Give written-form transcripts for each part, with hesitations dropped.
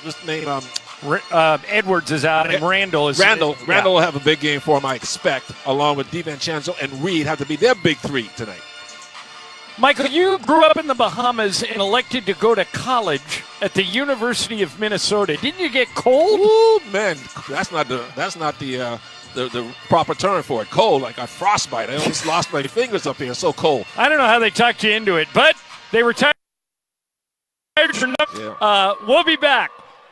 This name. Edwards is out, and Randall is. Randall will have a big game for him, I expect, along with DiVincenzo and Reed have to be their big three tonight. Michael, you grew up in the Bahamas and elected to go to college at the University of Minnesota. Didn't you get cold? Ooh, man, that's not the proper term for it. Cold, like a frostbite. I almost lost my fingers up here. So cold. I don't know how they talked you into it, but they retired. Yeah. We'll be back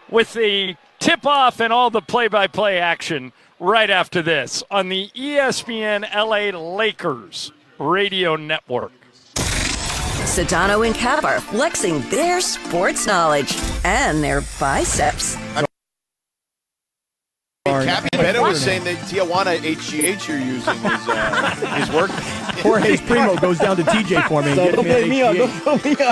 with the tip-off and all the play-by-play action right after this on the ESPN LA Lakers radio network. Sedano and Cap are flexing their sports knowledge and their biceps. Cap Beto was saying that Tijuana HGH you're using is working. Jorge's Primo goes down to TJ for me. Don't put me on,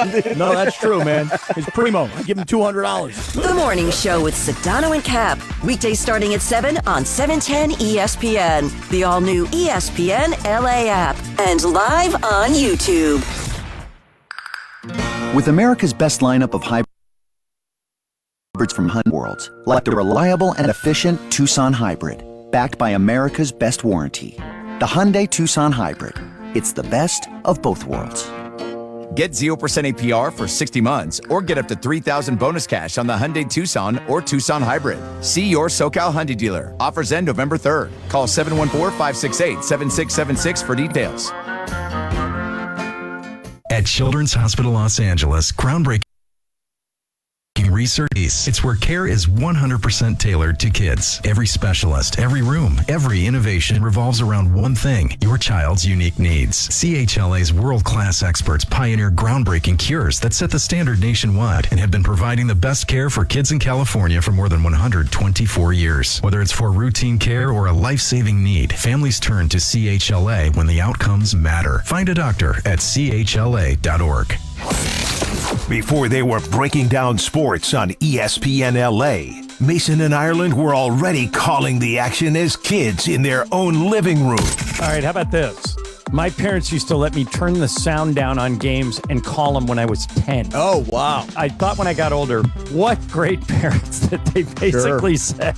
dude. No, that's true, man. His Primo. I give him $200. The Morning Show with Sedano and Cap. Weekdays starting at 7 on 710 ESPN. The all-new ESPN LA app. And live on YouTube. With America's best lineup of hybrids from Hyundai Worlds, like the reliable and efficient Tucson Hybrid, backed by America's best warranty. The Hyundai Tucson Hybrid. It's the best of both worlds. Get 0% APR for 60 months or get up to $3,000 bonus cash on the Hyundai Tucson or Tucson Hybrid. See your SoCal Hyundai dealer. Offers end November 3rd. Call 714-568-7676 for details. At Children's Hospital Los Angeles, groundbreaking research. It's where care is 100% tailored to kids. Every specialist, every room, every innovation revolves around one thing: your child's unique needs. CHLA's world-class experts pioneer groundbreaking cures that set the standard nationwide and have been providing the best care for kids in California for more than 124 years. Whether it's for routine care or a life-saving need, families turn to CHLA when the outcomes matter. Find a doctor at chla.org. Before they were breaking down sports on ESPN LA, Mason and Ireland were already calling the action as kids in their own living room. All right, how about this? My parents used to let me turn the sound down on games and call them when I was 10. Oh, wow. I thought when I got older, what great parents that they basically said,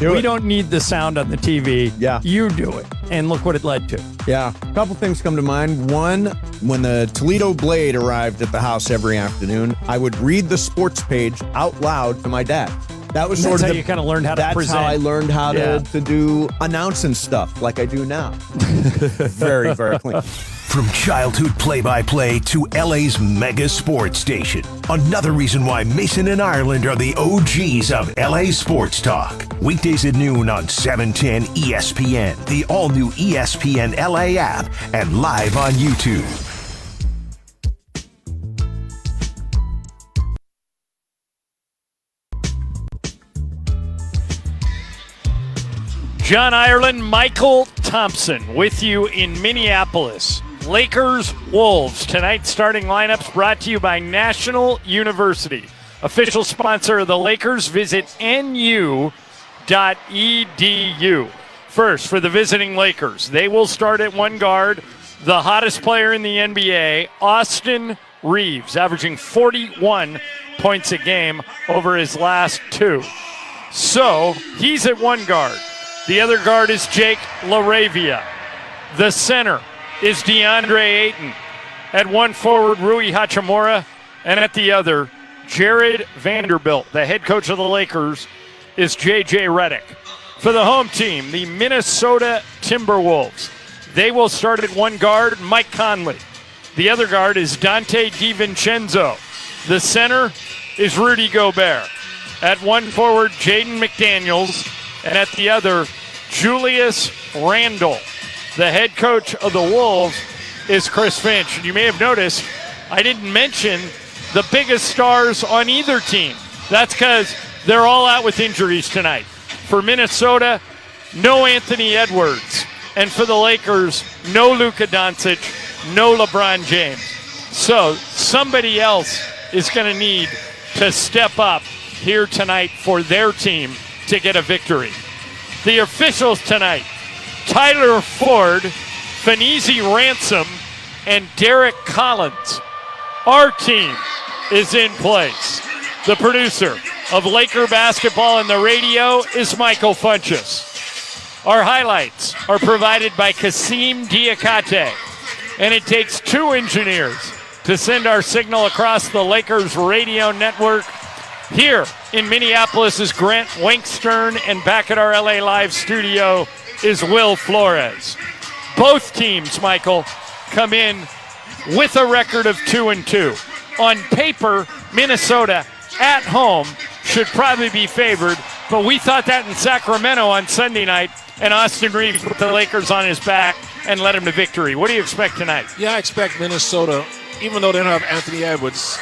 we don't need the sound on the TV. Yeah. You do it. And look what it led to. Yeah. A couple things come to mind. One, when the Toledo Blade arrived at the house every afternoon, I would read the sports page out loud to my dad. That was That's how you kind of learned how to present. That's how I learned how to do announcing stuff like I do now. Very, very clean. From childhood play-by-play to LA's mega sports station. Another reason why Mason and Ireland are the OGs of LA Sports Talk. Weekdays at noon on 710 ESPN, the all-new ESPN LA app, and live on YouTube. John Ireland, Michael Thompson with you in Minneapolis. Lakers, Wolves. Tonight's starting lineups brought to you by National University. Official sponsor of the Lakers. Visit nu.edu. First, for the visiting Lakers, they will start at one guard. The hottest player in the NBA, Austin Reeves, averaging 41 points a game over his last two. So, he's at one guard. The other guard is Jake LaRavia. The center is DeAndre Ayton. At one forward, Rui Hachimura. And at the other, Jared Vanderbilt. The head coach of the Lakers is J.J. Redick. For the home team, the Minnesota Timberwolves. They will start at one guard, Mike Conley. The other guard is Dante DiVincenzo. The center is Rudy Gobert. At one forward, Jaden McDaniels. And at the other, Julius Randle. The head coach of the Wolves is Chris Finch. And you may have noticed I didn't mention the biggest stars on either team. That's because they're all out with injuries tonight. For Minnesota, no Anthony Edwards. And for the Lakers, no Luka Doncic, no LeBron James. So somebody else is going to need to step up here tonight for their team to get a victory. The officials tonight, Tyler Ford, Fanese Ransom, and Derek Collins. Our team is in place. The producer of Laker basketball and the radio is Michael Funchess. Our highlights are provided by Kasim Diakate. And it takes 2 engineers to send our signal across the Lakers radio network. Here in Minneapolis is Grant Wankstern, and back at our LA Live studio is Will Flores. Both teams, Michael, come in with a record of 2-2. On paper, Minnesota at home should probably be favored, but we thought that in Sacramento on Sunday night, and Austin Reeves put the Lakers on his back and led him to victory. What do you expect tonight? Yeah, I expect Minnesota, even though they don't have Anthony Edwards,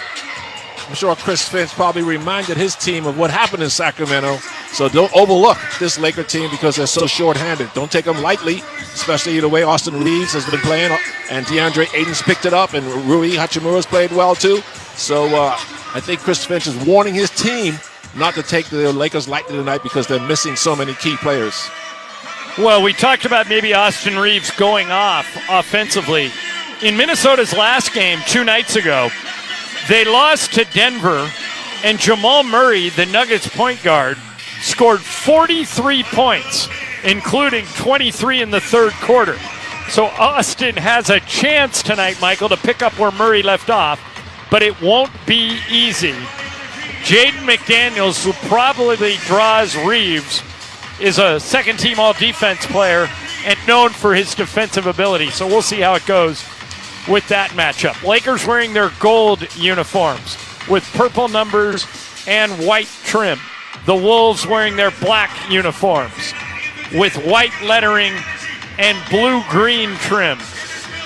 I'm sure Chris Finch probably reminded his team of what happened in Sacramento. So don't overlook this Laker team because they're so short-handed. Don't take them lightly, especially the way Austin Reeves has been playing, and DeAndre Ayton's picked it up, and Rui Hachimura's played well too. So I think Chris Finch is warning his team not to take the Lakers lightly tonight because they're missing so many key players. Well, we talked about maybe Austin Reeves going off offensively. In Minnesota's last game 2 nights ago, they lost to Denver, and Jamal Murray, the Nuggets point guard, scored 43 points, including 23 in the third quarter. So Austin has a chance tonight, Michael, to pick up where Murray left off, but it won't be easy. Jaden McDaniels, who probably draws Reeves, is a second-team all-defense player and known for his defensive ability. So we'll see how it goes with that matchup. Lakers wearing their gold uniforms with purple numbers and white trim. The Wolves wearing their black uniforms with white lettering and blue-green trim.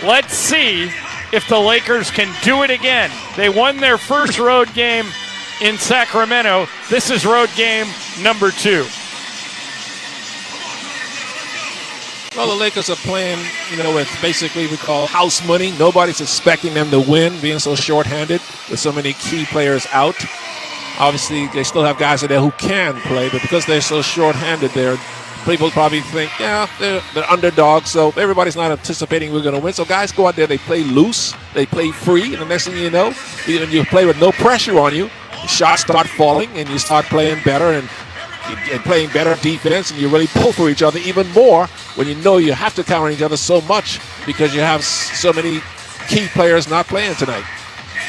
Let's see if the Lakers can do it again. They won their first road game in Sacramento. This is road game number 2. Well, the Lakers are playing, with basically we call house money. Nobody's expecting them to win, being so short-handed with so many key players out. Obviously, they still have guys in there who can play, but because they're so short-handed, people probably think, they're underdogs, so everybody's not anticipating we're going to win. So guys go out there, they play loose, they play free, and the next thing you know, you play with no pressure on you. Shots start falling, and you start playing better and playing better defense, and you really pull for each other even more when you know you have to count on each other so much because you have so many key players not playing tonight.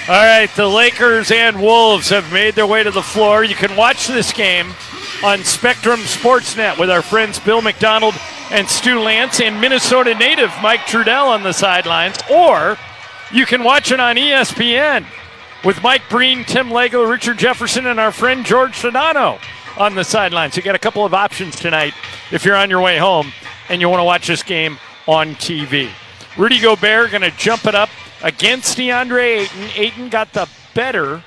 All right, the Lakers and Wolves have made their way to the floor. You can watch this game on Spectrum Sportsnet with our friends Bill McDonald and Stu Lance and Minnesota native Mike Trudell on the sidelines, or you can watch it on ESPN with Mike Breen, Tim Lego, Richard Jefferson, and our friend George Sedano on the sidelines. You got a couple of options tonight if you're on your way home and you want to watch this game on TV. Rudy Gobert going to jump it up against DeAndre Ayton. Ayton got the better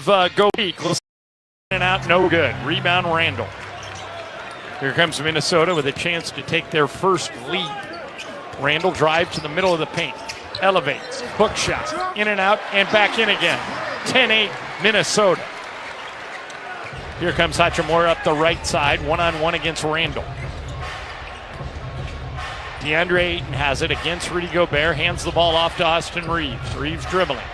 Go Peak. In and out, no good. Rebound, Randall. Here comes Minnesota with a chance to take their first lead. Randall drive to the middle of the paint. Elevates, hook shot, in and out, and back in again. 10-8, Minnesota. Here comes Hachimura up the right side, one-on-one against Randall. DeAndre Ayton has it against Rudy Gobert, hands the ball off to Austin Reeves. Reeves dribbling.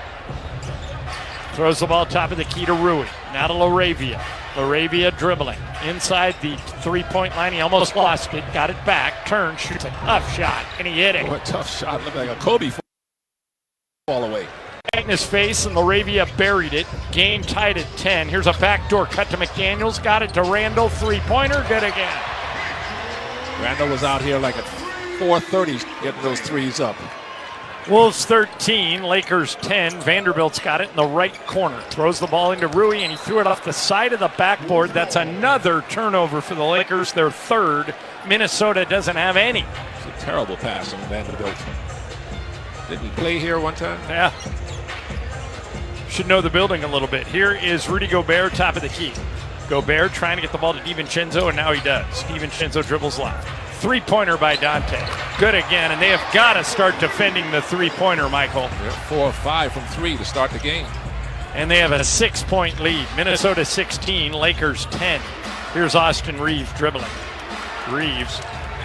Throws the ball top of the key to Rui. Now to LaRavia. LaRavia dribbling. Inside the three-point line, he almost lost it, got it back, turned, shoots a tough shot, and he hit it. What a tough shot, looked like a Kobe fall away. In his face, and LaRavia buried it. Game tied at 10. Here's a backdoor cut to McDaniels. Got it to Randall. Three-pointer. Good again. Randall was out here like at 4:30 getting those threes up. Wolves 13, Lakers 10. Vanderbilt's got it in the right corner. Throws the ball into Rui, and he threw it off the side of the backboard. That's another turnover for the Lakers, their third. Minnesota doesn't have any. It's a terrible pass on Vanderbilt. Didn't he play here one time? Yeah. Should know the building a little bit. Here is Rudy Gobert, top of the key. Gobert trying to get the ball to DiVincenzo, and now he does. DiVincenzo dribbles left. Three-pointer by Dante. Good again, and they have got to start defending the three-pointer, Michael. 4 or 5 from 3 to start the game. And they have a 6-point lead. Minnesota 16, Lakers 10. Here's Austin Reeves dribbling. Reeves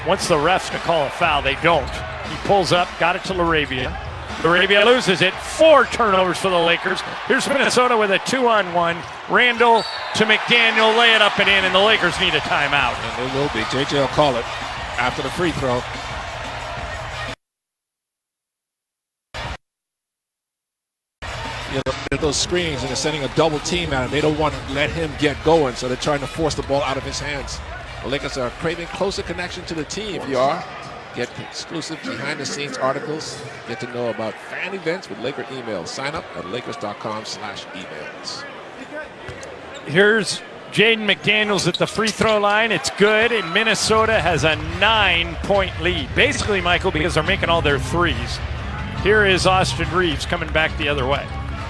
wants the refs to call a foul. They don't. He pulls up, got it to LaRavia. LaRavia loses it. 4 turnovers for the Lakers. Here's Minnesota with a 2-on-1. Randall to McDaniel, lay it up and in, and the Lakers need a timeout. And they will be. JJ will call it after the free throw. Those screens, and they're sending a double team at him. They don't want to let him get going, so they're trying to force the ball out of his hands. The Lakers are craving closer connection to the team. If you are, get exclusive behind-the-scenes articles. Get to know about fan events with Laker emails. Sign up at lakers.com/emails. Here's Jaden McDaniels at the free throw line. It's good, and Minnesota has a 9-point lead. Basically, Michael, because they're making all their threes. Here is Austin Reeves coming back the other way.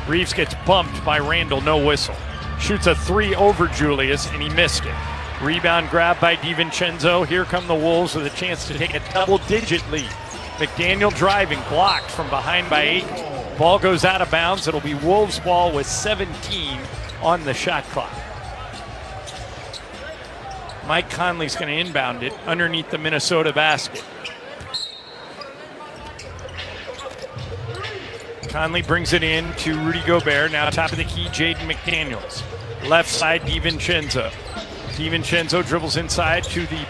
Reeves gets bumped by Randall, no whistle. Shoots a 3 over Julius, and he missed it. Rebound grab by DiVincenzo. Here come the Wolves with a chance to take a double-digit lead. McDaniel driving, blocked from behind by 8. Ball goes out of bounds. It'll be Wolves ball with 17 on the shot clock. Mike Conley's going to inbound it underneath the Minnesota basket. Conley brings it in to Rudy Gobert. Now top of the key, Jaden McDaniels. Left side, DiVincenzo. DiVincenzo dribbles inside to the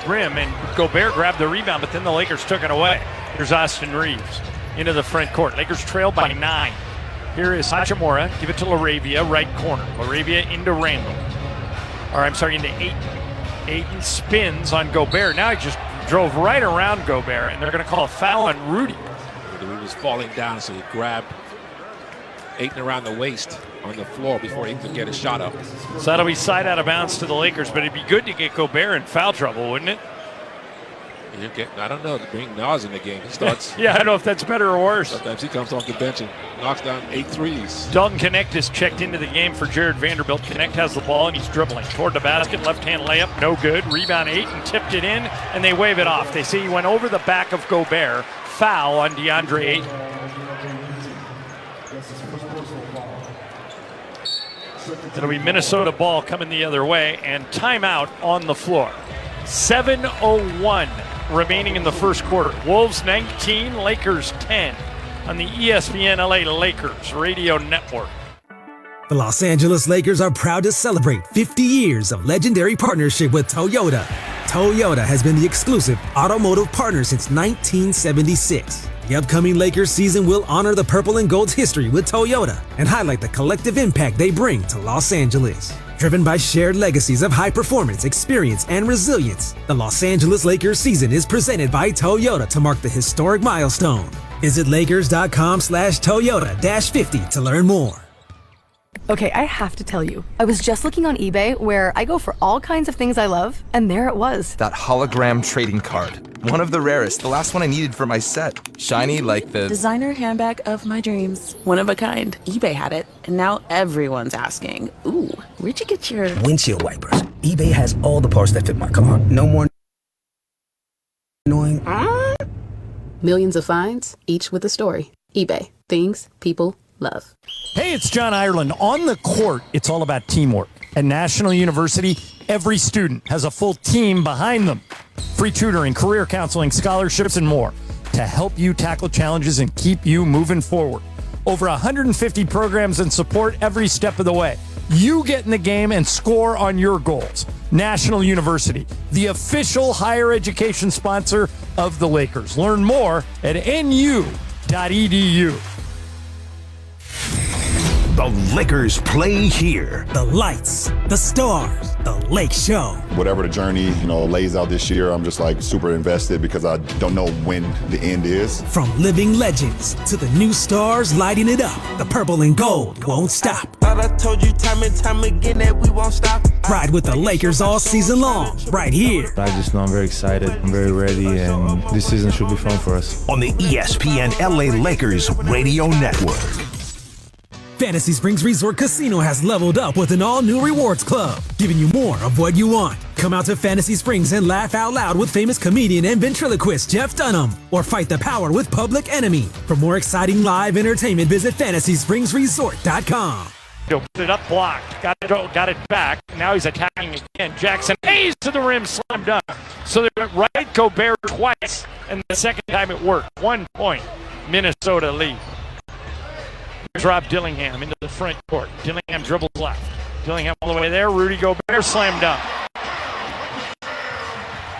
rim, and Gobert grabbed the rebound, but then the Lakers took it away. Here's Austin Reeves into the front court. Lakers trail by 9. Here is Hachimura. Give it to LaRavia, right corner. LaRavia into Randall. Or I'm sorry, into Ayton. Ayton spins on Gobert. Now he just drove right around Gobert, and they're going to call a foul on Rudy. He was falling down, so he grabbed Ayton around the waist on the floor before he could get a shot up. So that'll be side out of bounds to the Lakers, but it'd be good to get Gobert in foul trouble, wouldn't it? I don't know, to bring Nas in the game. He starts. Yeah, I don't know if that's better or worse. Sometimes he comes off the bench and knocks down 8 threes. Dalton Knecht is checked into the game for Jared Vanderbilt. Knecht has the ball, and he's dribbling toward the basket. Left-hand layup, no good. Rebound 8, and tipped it in, and they wave it off. They say he went over the back of Gobert. Foul on DeAndre Ayton. It'll be Minnesota ball coming the other way, and timeout on the floor. 7:01 remaining in the first quarter. Wolves 19, Lakers 10 on the ESPN LA Lakers radio network. The Los Angeles Lakers are proud to celebrate 50 years of legendary partnership with Toyota. Toyota has been the exclusive automotive partner since 1976. The upcoming Lakers season will honor the purple and gold's history with Toyota and highlight the collective impact they bring to Los Angeles. Driven by shared legacies of high performance, experience, and resilience, the Los Angeles Lakers season is presented by Toyota to mark the historic milestone. Visit Lakers.com/Toyota-50 to learn more. Okay, I have to tell you, I was just looking on eBay where I go for all kinds of things I love, and there it was. That hologram trading card. One of the rarest. The last one I needed for my set. Shiny like the... Designer handbag of my dreams. One of a kind. eBay had it, and now everyone's asking, ooh, where'd you get your... Windshield wipers. eBay has all the parts that fit my car. No more annoying... Millions of finds, each with a story. eBay. Things people love. Hey, it's John Ireland. On the court, it's all about teamwork. At National University, every student has a full team behind them. Free tutoring, career counseling, scholarships, and more to help you tackle challenges and keep you moving forward. Over 150 programs and support every step of the way. You get in the game and score on your goals. National University, the official higher education sponsor of the Lakers. Learn more at nu.edu. The Lakers play here. The lights, the stars, the Lake Show. Whatever the journey, lays out this year, I'm just super invested because I don't know when the end is. From living legends to the new stars lighting it up, the purple and gold won't stop. Thought I told you time and time again that we won't stop. Ride with the Lakers all season long, right here. I just know I'm very excited, I'm very ready, and this season should be fun for us. On the ESPN LA Lakers Radio Network. Fantasy Springs Resort Casino has leveled up with an all-new rewards club, giving you more of what you want. Come out to Fantasy Springs and laugh out loud with famous comedian and ventriloquist Jeff Dunham, or fight the power with Public Enemy. For more exciting live entertainment, visit FantasySpringsResort.com. Put it up, blocked. Got it back. Now he's attacking again. Jackson Hayes to the rim, slam dunk. So they went right, Gobert twice, and the second time it worked. 1 point, Minnesota lead. Rob Dillingham into the front court. Dillingham dribbles left. Dillingham all the way there. Rudy Gobert slam dunk.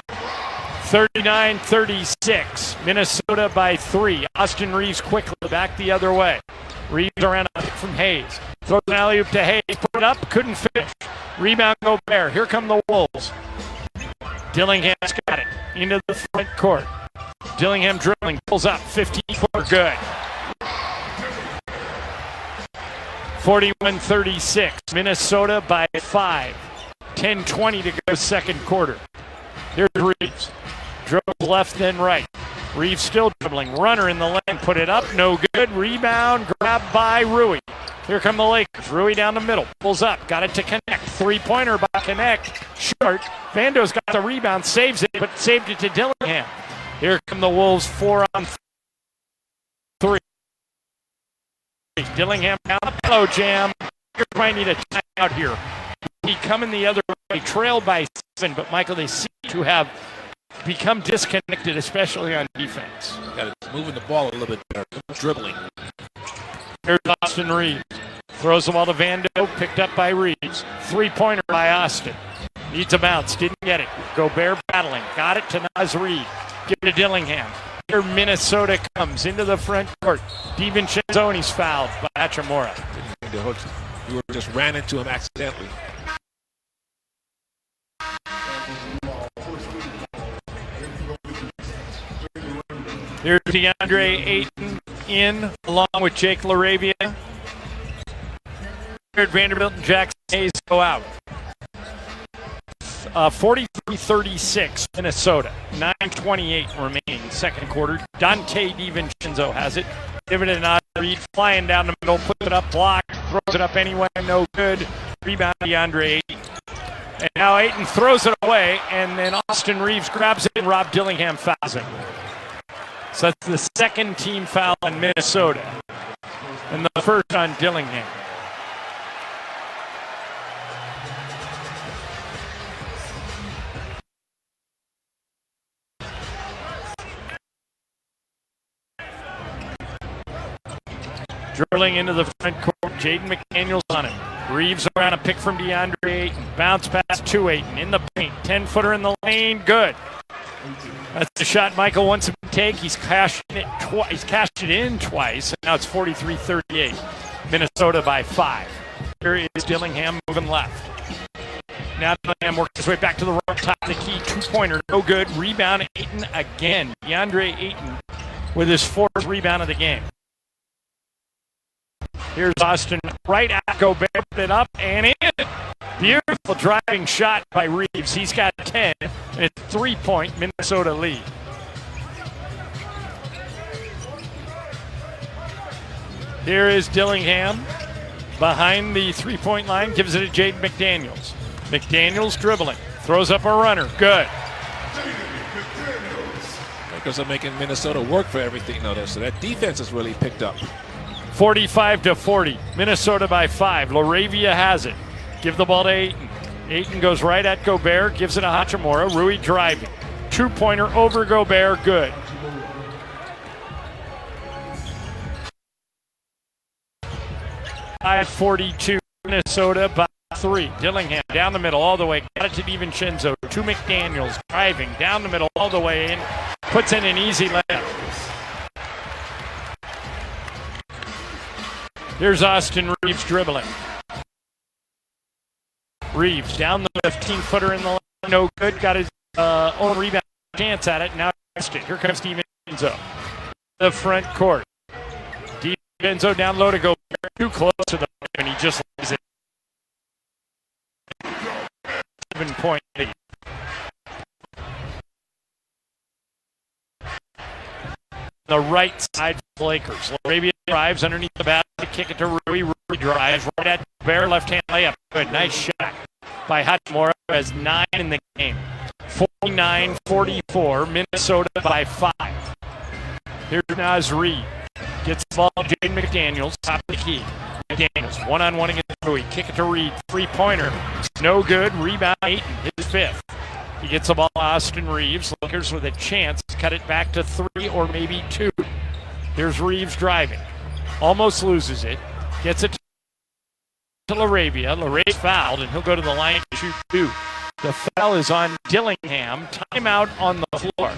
39-36. Minnesota by 3. Austin Reeves quickly back the other way. Reeves around a pick from Hayes. Throws an alley-oop to Hayes. Put it up. Couldn't finish. Rebound Gobert. Here come the Wolves. Dillingham's got it. Into the front court. Dillingham dribbling. Pulls up. 15-footer. Good. 41-36, Minnesota by 5. 10:20 to go second quarter. Here's Reeves. Dribbles left, then right. Reeves still dribbling. Runner in the lane. Put it up. No good. Rebound. Grabbed by Rui. Here come the Lakers. Rui down the middle. Pulls up. Got it to Connect. Three-pointer by Connect. Short. Vando's got the rebound. Saves it, but saved it to Dillingham. Here come the Wolves. 4-on-3. Dillingham down the pillow jam. You're trying to need a timeout here. He coming the other way, trailed by 7, but Michael, they seem to have become disconnected, especially on defense. Got it moving the ball a little bit better, dribbling. Here's Austin Reeves. Throws the ball to Vando, picked up by Reeves. Three-pointer by Austin. Needs a bounce, didn't get it. Gobert battling, got it to Naz Reid. Give it to Dillingham. Here Minnesota comes into the front court. DiVincenzo's fouled by Hachimura. You just ran into him accidentally. Here's DeAndre Ayton in, along with Jake LaRavia. Vanderbilt and Jackson Hayes go out. 43-36, Minnesota. 9:28 remaining, second quarter. Dante DiVincenzo has it. Give it to Naz Reid, flying down the middle, puts it up, blocked, throws it up anyway, no good. Rebound DeAndre Ayton. And now Ayton throws it away, and then Austin Reeves grabs it, and Rob Dillingham fouls him. So that's the second team foul on Minnesota, and the first on Dillingham. Dribbling into the front court, Jaden McDaniels on it. Reeves around a pick from DeAndre Ayton. Bounce pass to Ayton in the paint. 10-footer in the lane, good. That's the shot Michael wants him to take. He's cashed it in twice, and now it's 43-38. Minnesota by 5. Here is Dillingham moving left. Now Dillingham works his way back to the right top of the key. Two-pointer, no good. Rebound Ayton again. DeAndre Ayton with his 4th rebound of the game. Here's Austin right at Gobert, put it up and in. Beautiful driving shot by Reeves. He's got 10, and it's 3-point Minnesota lead. Here is Dillingham behind the three-point line, gives it to Jaden McDaniels. McDaniels dribbling, throws up a runner. Good. Lakers are making Minnesota work for everything though, so that defense has really picked up. 45-40. Minnesota by 5. Laravia has it. Give the ball to Ayton. Ayton goes right at Gobert, gives it to Hachimura. Rui driving. Two-pointer over Gobert, good. At 42, Minnesota by 3. Dillingham down the middle all the way. Got it to DiVincenzo. To McDaniels. Driving down the middle all the way in. Puts in an easy layup. Here's Austin Reeves dribbling. Reeves down the 15-footer in the line. No good. Got his own rebound chance at it. Now here comes DiVincenzo. The front court. DiVincenzo down low to go too close to the rim, and he just lays it. 7-point lead. The right side for the Lakers. Laravia drives underneath the basket, kick it to Rui. Rui drives right at Bear, left-hand layup. Good, nice shot by Hachimura, who has 9 in the game. 49-44, Minnesota by 5. Here's Naz Reid. Gets the ball, Jaden McDaniels, top of the key. McDaniels, one-on-one against Rui. Kick it to Reid, three-pointer. No good, rebound Ayton, his 5th. He gets the ball, Austin Reeves. Lakers with a chance to cut it back to 3 or maybe 2. Here's Reeves driving. Almost loses it. Gets it to Laravia. Laravia's fouled, and he'll go to the line to shoot 2. The foul is on Dillingham. Timeout on the floor.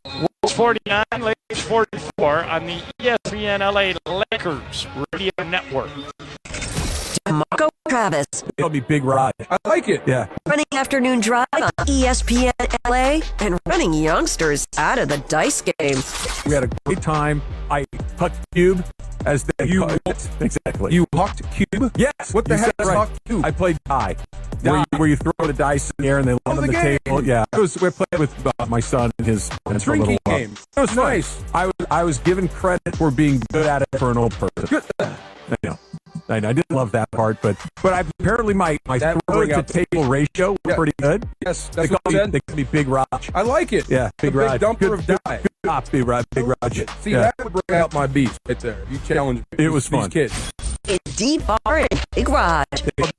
Wolves 49, Lakers 44 on the ESPN LA Lakers Radio Network. Marco Travis. It'll be Big Rod. I like it. Yeah. Running afternoon drive on ESPN LA and running youngsters out of the dice game. We had a great time. I hucked cube as the exactly. You hucked cube? Yes. What the heck is hucked cube? I played die. Where you throw the dice in the air and they land on the table. Yeah. We played with my son and his friends for a little while. Game. It was nice. I was given credit for being good at it for an old person. Good. I didn't love that part, but apparently my throw to table ratio was pretty good. Yes, that's what I said. They call me Big Raj. I like it. Yeah, Big Raj. Big dumper of die. Good job, Big Raj. See, that would bring out my beast right there. You challenged me. It was fun. These kids. It's Deep Bar and Big Raj.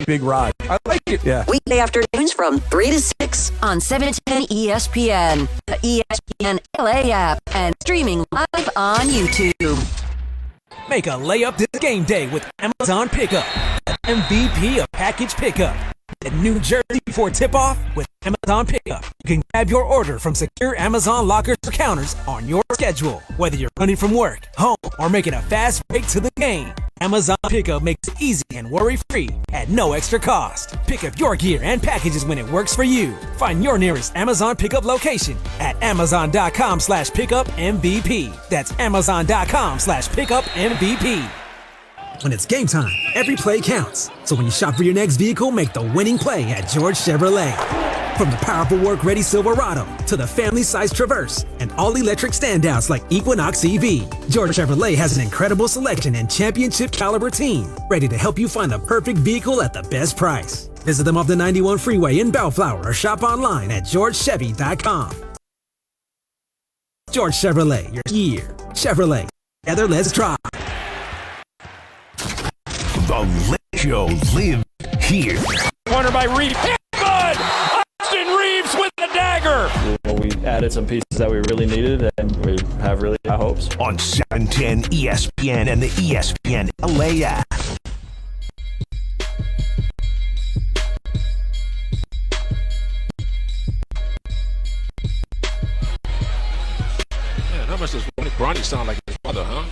Big Raj. I like it. Yeah. Weekday afternoons from 3 to 6 on 710 ESPN, the ESPN LA app, and streaming live on YouTube. Make a layup this game day with Amazon Pickup. MVP of package pickup. In New Jersey before tip-off with Amazon Pickup. You can grab your order from secure Amazon lockers or counters on your schedule. Whether you're running from work, home, or making a fast break to the game, Amazon Pickup makes it easy and worry-free at no extra cost. Pick up your gear and packages when it works for you. Find your nearest Amazon Pickup location at amazon.com/pickupmvp. That's amazon.com/pickupmvp. When it's game time, every play counts. So when you shop for your next vehicle, make the winning play at George Chevrolet. From the powerful work-ready Silverado to the family-sized Traverse and all-electric standouts like Equinox EV, George Chevrolet has an incredible selection and championship-caliber team ready to help you find the perfect vehicle at the best price. Visit them off the 91 freeway in Bellflower or shop online at georgechevy.com. George Chevrolet, your year. Chevrolet. Together, let's drive. The Lake Show live here. Corner by Reeves. Good! Austin Reeves with the dagger. We added some pieces that we really needed, and we have really high hopes. On 710 ESPN and the ESPN LA app. Man, how much does Bronny sound like his mother, huh?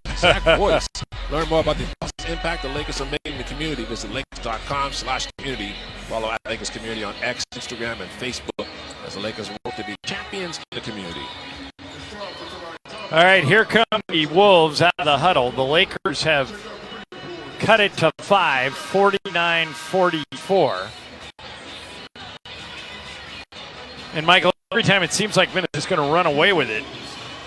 Exact voice. Learn more about the impact the Lakers are making in the community. Visit lakers.com/community. Follow at Lakers Community on X, Instagram, and Facebook as the Lakers work to be champions in the community. All right, here come the Wolves out of the huddle. The Lakers have cut it to 5, 49-44. And Michael, every time it seems like Minnesota's going to run away with it,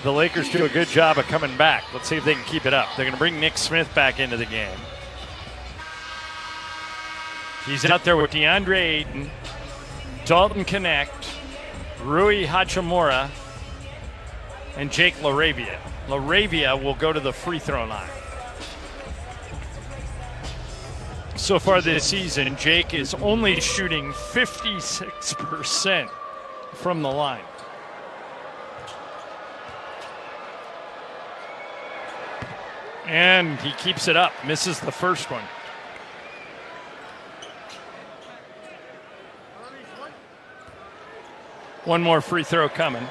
the Lakers do a good job of coming back. Let's see if they can keep it up. They're going to bring Nick Smith back into the game. He's out there with DeAndre Ayton, Dalton Connect, Rui Hachimura, and Jake LaRavia. LaRavia will go to the free throw line. So far this season, Jake is only shooting 56% from the line. And he keeps it up, misses the first one. One more free throw coming.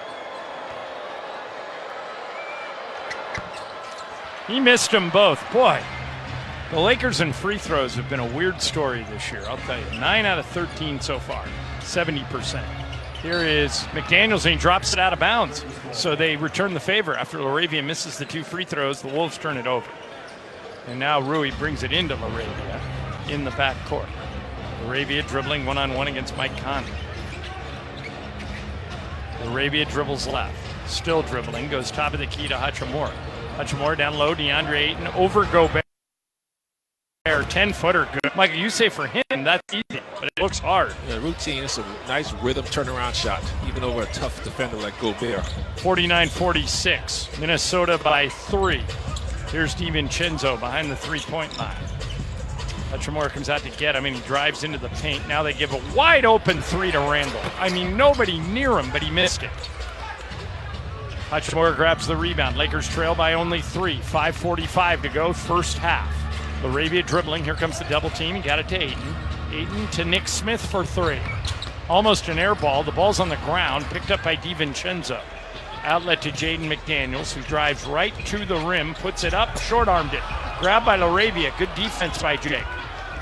He missed them both. Boy, the Lakers and free throws have been a weird story this year. I'll tell you, 9 out of 13 so far, 70%. Here is McDaniels, and he drops it out of bounds. So they return the favor. After LaRavia misses the 2 free throws, the Wolves turn it over. And now Rui brings it into LaRavia in the backcourt. LaRavia dribbling one-on-one against Mike Conley. LaRavia dribbles left, still dribbling, goes top of the key to Hachimura. Hachimura down low, DeAndre Ayton over Gobert. 10-footer good. Michael, you say for him, that's easy, but it looks hard. Yeah, routine, it's a nice rhythm turnaround shot, even over a tough defender like Gobert. 49-46, Minnesota by 3. Here's DiVincenzo behind the three-point line. Hachimura comes out to get him, and he drives into the paint. Now they give a wide-open 3 to Randall. I mean, nobody near him, but he missed it. Hachimura grabs the rebound. Lakers trail by only 3. 5:45 to go, first half. LaRavia dribbling. Here comes the double team. He got it to Ayton. Ayton to Nick Smith for 3. Almost an air ball. The ball's on the ground, picked up by DiVincenzo. Outlet to Jaden McDaniels, who drives right to the rim, puts it up, short-armed it. Grabbed by LaRavia. Good defense by Jake.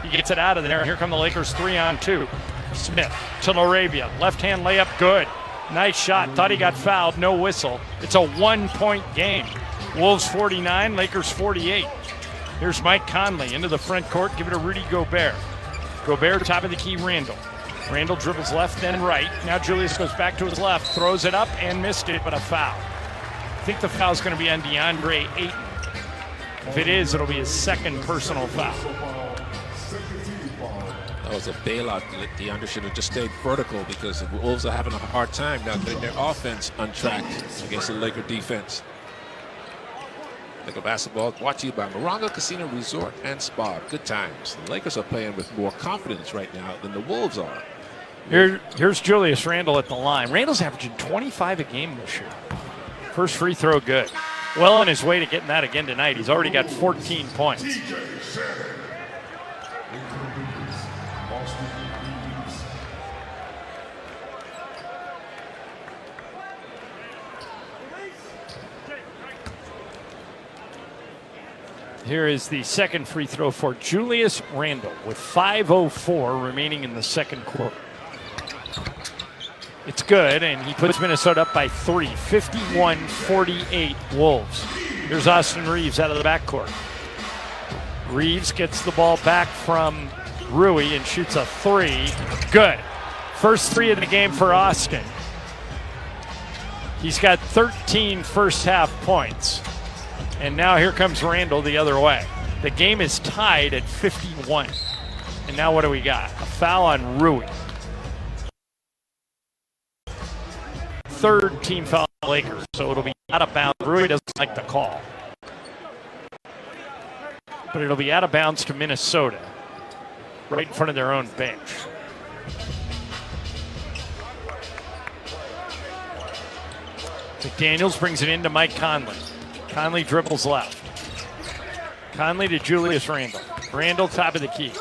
He gets it out of there. Here come the Lakers 3-on-2. Smith to LaRavia. Left-hand layup, good. Nice shot. Thought he got fouled. No whistle. It's a 1-point game. Wolves 49, Lakers 48. Here's Mike Conley into the front court. Give it to Rudy Gobert. Gobert, top of the key, Randall. Randall dribbles left, then right. Now Julius goes back to his left, throws it up and missed it, but a foul. I think the foul's going to be on DeAndre Ayton. If it is, it'll be his second personal foul. That was a bailout. DeAndre should have just stayed vertical because the Wolves are having a hard time now getting their offense untracked against the Laker defense. Laker basketball brought to you by Morongo Casino Resort and Spa. Good times. The Lakers are playing with more confidence right now than the Wolves are. Here's Julius Randle at the line. Randle's averaging 25 a game this year. First free throw good. Well on his way to getting that again tonight. He's already got 14 points. Here is the second free throw for Julius Randle with 5:04 remaining in the second quarter. It's good, and he puts Minnesota up by 3, 51-48 Wolves. Here's Austin Reeves out of the backcourt. Reeves gets the ball back from Rui and shoots a 3. Good. First 3 of the game for Austin. He's got 13 first half points. And now here comes Randle the other way. The game is tied at 51. And now what do we got? A foul on Rui. Third team foul on the Lakers, so it'll be out of bounds. Rui doesn't like the call. But it'll be out of bounds to Minnesota, right in front of their own bench. McDaniels brings it into Mike Conley. Conley dribbles left. Conley to Julius Randle. Randle top of the key.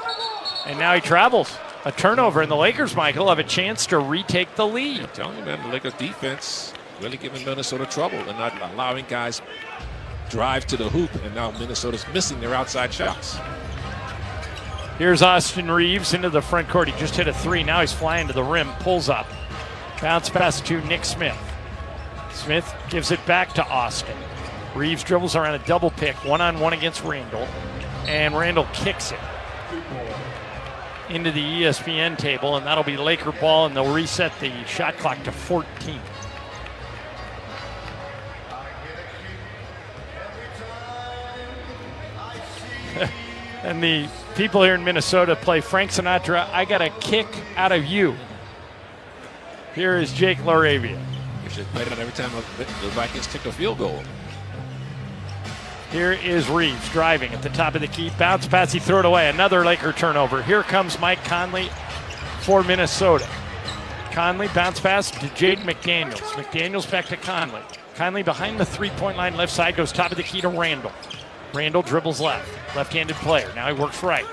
And now he travels. A turnover, and the Lakers, Michael, have a chance to retake the lead. I'm telling you, man, the Lakers defense really giving Minnesota trouble and not allowing guys drive to the hoop, and now Minnesota's missing their outside shots. Here's Austin Reeves into the front court. He just hit a 3. Now he's flying to the rim, pulls up. Bounce pass to Nick Smith. Smith gives it back to Austin. Reeves dribbles around a double pick, one-on-one against Randle, and Randle kicks it into the ESPN table, and that'll be Laker ball, and they'll reset the shot clock to 14. And the people here in Minnesota play Frank Sinatra, I Got a Kick Out of You. Here is Jake LaRavia. You should play that every time the Vikings kick a field goal. Here is Reeves driving at the top of the key. Bounce pass, he threw it away. Another Laker turnover. Here comes Mike Conley for Minnesota. Conley bounce pass to Jaden McDaniels. McDaniels back to Conley. Conley behind the three-point line left side, goes top of the key to Randall. Randall dribbles left. Left-handed player. Now he works right.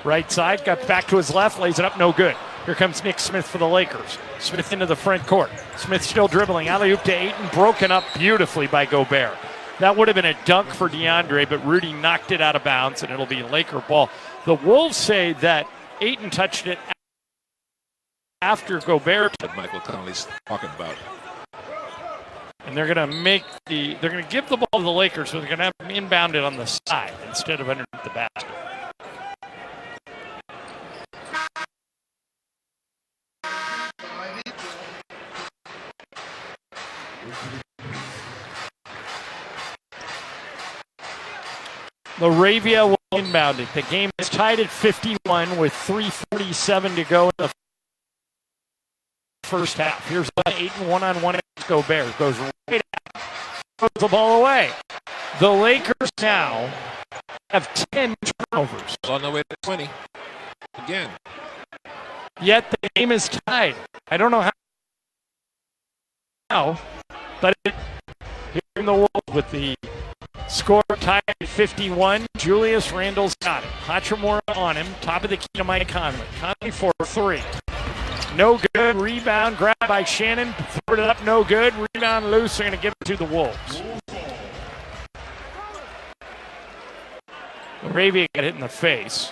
Right side, got back to his left, lays it up, no good. Here comes Nick Smith for the Lakers. Smith into the front court. Smith still dribbling. Alley-oop to Ayton, broken up beautifully by Gobert. That would have been a dunk for DeAndre, but Rudy knocked it out of bounds, and it'll be Laker ball. The Wolves say that Ayton touched it after Gobert. That Michael Conley's talking about. And they're going to give the ball to the Lakers, so they're going to have them inbound it on the side instead of underneath the basket. LaRavia will inbound it. The game is tied at 51 with 3:47 to go in the first half. Here's Ayton one-on-one against Gobert. Goes right out. Throws the ball away. The Lakers now have 10 turnovers. On the way to 20. Again. Yet the game is tied. I don't know how, but here in the Wolves with the score tied at 51. Julius Randle's got it. Hachimura on him. Top of the key to Mike Conley. Conley for 3. No good. Rebound. Grab by Shannon. Threw it up. No good. Rebound loose. They're going to give it to the Wolves. Arabia got hit in the face,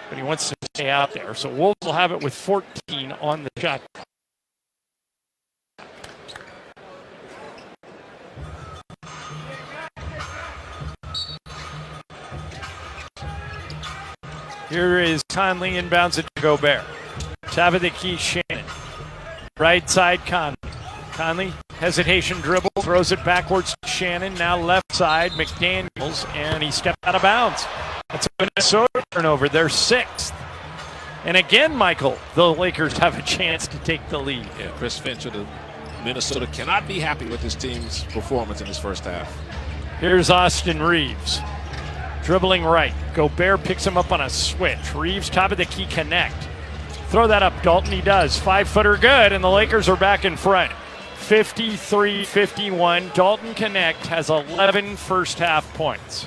but he wants to stay out there. So Wolves will have it with 14 on the shot. Here is Conley, inbounds it to Gobert. Top of the key, Shannon. Right side, Conley. Conley, hesitation dribble, throws it backwards to Shannon. Now left side, McDaniels, and he stepped out of bounds. That's a Minnesota turnover, their 6th. And again, Michael, the Lakers have a chance to take the lead. Yeah, Chris Finch of the Minnesota cannot be happy with his team's performance in this first half. Here's Austin Reeves. Dribbling right. Gobert picks him up on a switch. Reeves, top of the key, connect. Throw that up, Dalton. He does. 5-footer good, and the Lakers are back in front. 53-51. Dalton Connect has 11 first half points.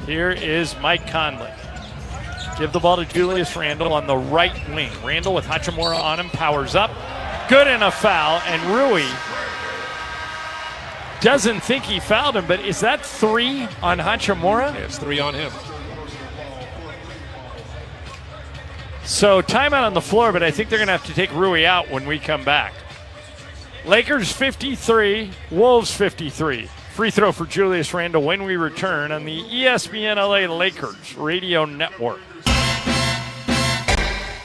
Here is Mike Conley. Give the ball to Julius Randle on the right wing. Randle with Hachimura on him, powers up. Good and a foul, and Rui doesn't think he fouled him, but is that 3 on Hachimura? Yeah, it's 3 on him. So timeout on the floor, but I think they're going to have to take Rui out when we come back. Lakers 53, Wolves 53. Free throw for Julius Randle when we return on the ESPN LA Lakers radio network.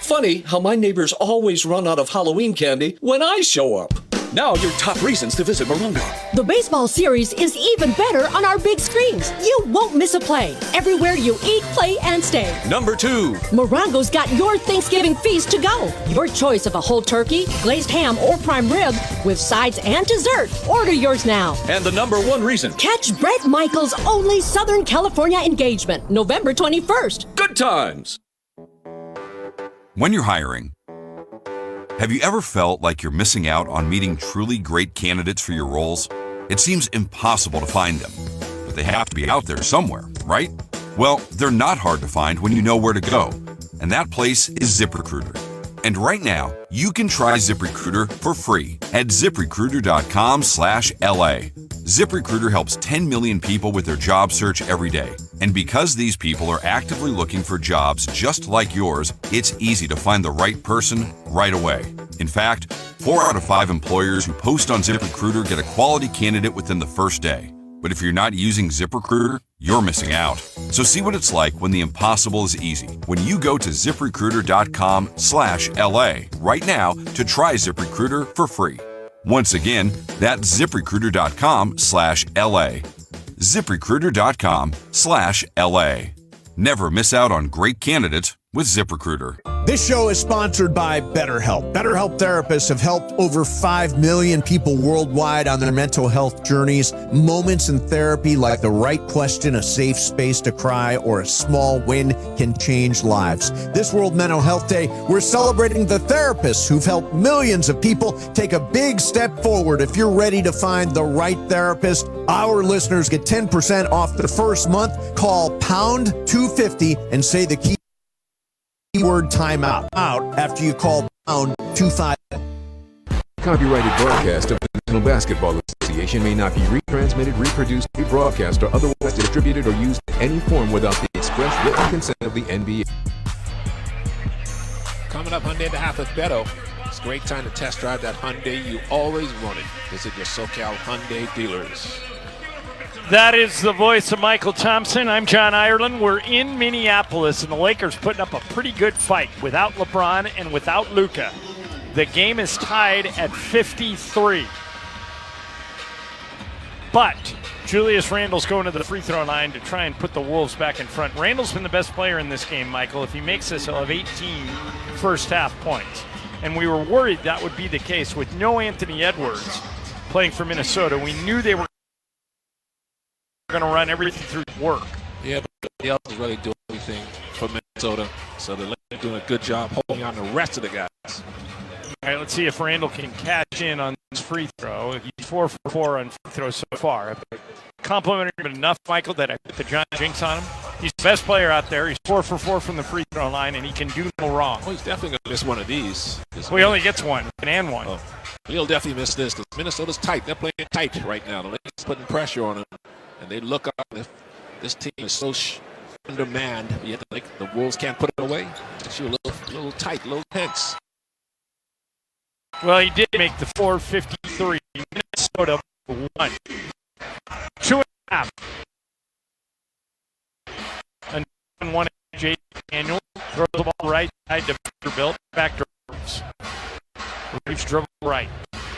Funny how my neighbors always run out of Halloween candy when I show up. Now your top reasons to visit Morongo. The baseball series is even better on our big screens. You won't miss a play. Everywhere you eat, play, and stay. Number 2. Morongo's got your Thanksgiving feast to go. Your choice of a whole turkey, glazed ham, or prime rib with sides and dessert. Order yours now. And the number 1 reason. Catch Brett Michaels' only Southern California engagement, November 21st. Good times. When you're hiring, have you ever felt like you're missing out on meeting truly great candidates for your roles? It seems impossible to find them, but they have to be out there somewhere, right? Well, they're not hard to find when you know where to go, and that place is ZipRecruiter. And right now, you can try ZipRecruiter for free at ZipRecruiter.com/LA. ZipRecruiter helps 10 million people with their job search every day. And because these people are actively looking for jobs just like yours, it's easy to find the right person right away. In fact, 4 out of 5 employers who post on ZipRecruiter get a quality candidate within the first day. But if you're not using ZipRecruiter, you're missing out. So see what it's like when the impossible is easy. When you go to ZipRecruiter.com/LA right now to try ZipRecruiter for free. Once again, that's ZipRecruiter.com/LA. ZipRecruiter.com/LA. Never miss out on great candidates with ZipRecruiter. This show is sponsored by BetterHelp. BetterHelp therapists have helped over 5 million people worldwide on their mental health journeys. Moments in therapy like the right question, a safe space to cry, or a small win can change lives. This World Mental Health Day, we're celebrating the therapists who've helped millions of people take a big step forward. If you're ready to find the right therapist, our listeners get 10% off the first month. Call pound 250 and say the keyword timeout after you call pound 25. Copyrighted broadcast of the National Basketball Association may not be retransmitted, reproduced, rebroadcast, or otherwise distributed or used in any form without the express written consent of the NBA. Coming up, Hyundai the half with Beto. It's a great time to test drive that Hyundai you always wanted. Visit your SoCal Hyundai dealers. That is the voice of Michael Thompson. I'm John Ireland. We're in Minneapolis, and the Lakers putting up a pretty good fight without LeBron and without Luka. The game is tied at 53. But Julius Randle's going to the free throw line to try and put the Wolves back in front. Randle's been the best player in this game, Michael. If he makes this, he'll have 18 first half points. And we were worried that would be the case with no Anthony Edwards playing for Minnesota. We knew they were going to run everything through work. Yeah, but nobody else is really doing anything for Minnesota. So the Lakers doing a good job holding on the rest of the guys. All right, let's see if Randle can cash in on this free throw. He's 4 for 4 on free throws so far. Complimented him enough, Michael, that I put the John Jinx on him. He's the best player out there. He's 4 for 4 from the free throw line, and he can do no wrong. Oh, he's definitely going to miss one of these. Well, he only gets one, and one. Oh, he'll definitely miss this because Minnesota's tight. They're playing tight right now. The Lakers putting pressure on him, and they look up. If this team is so undermanned, yet the Wolves can't put it away. It's a little tight, a little tense. Well, he did make the 4:53. Minnesota 1. 2.5. And 1 J. Daniel throws the ball right side to Vanderbilt. Back to Reeves. Reeves dribble right.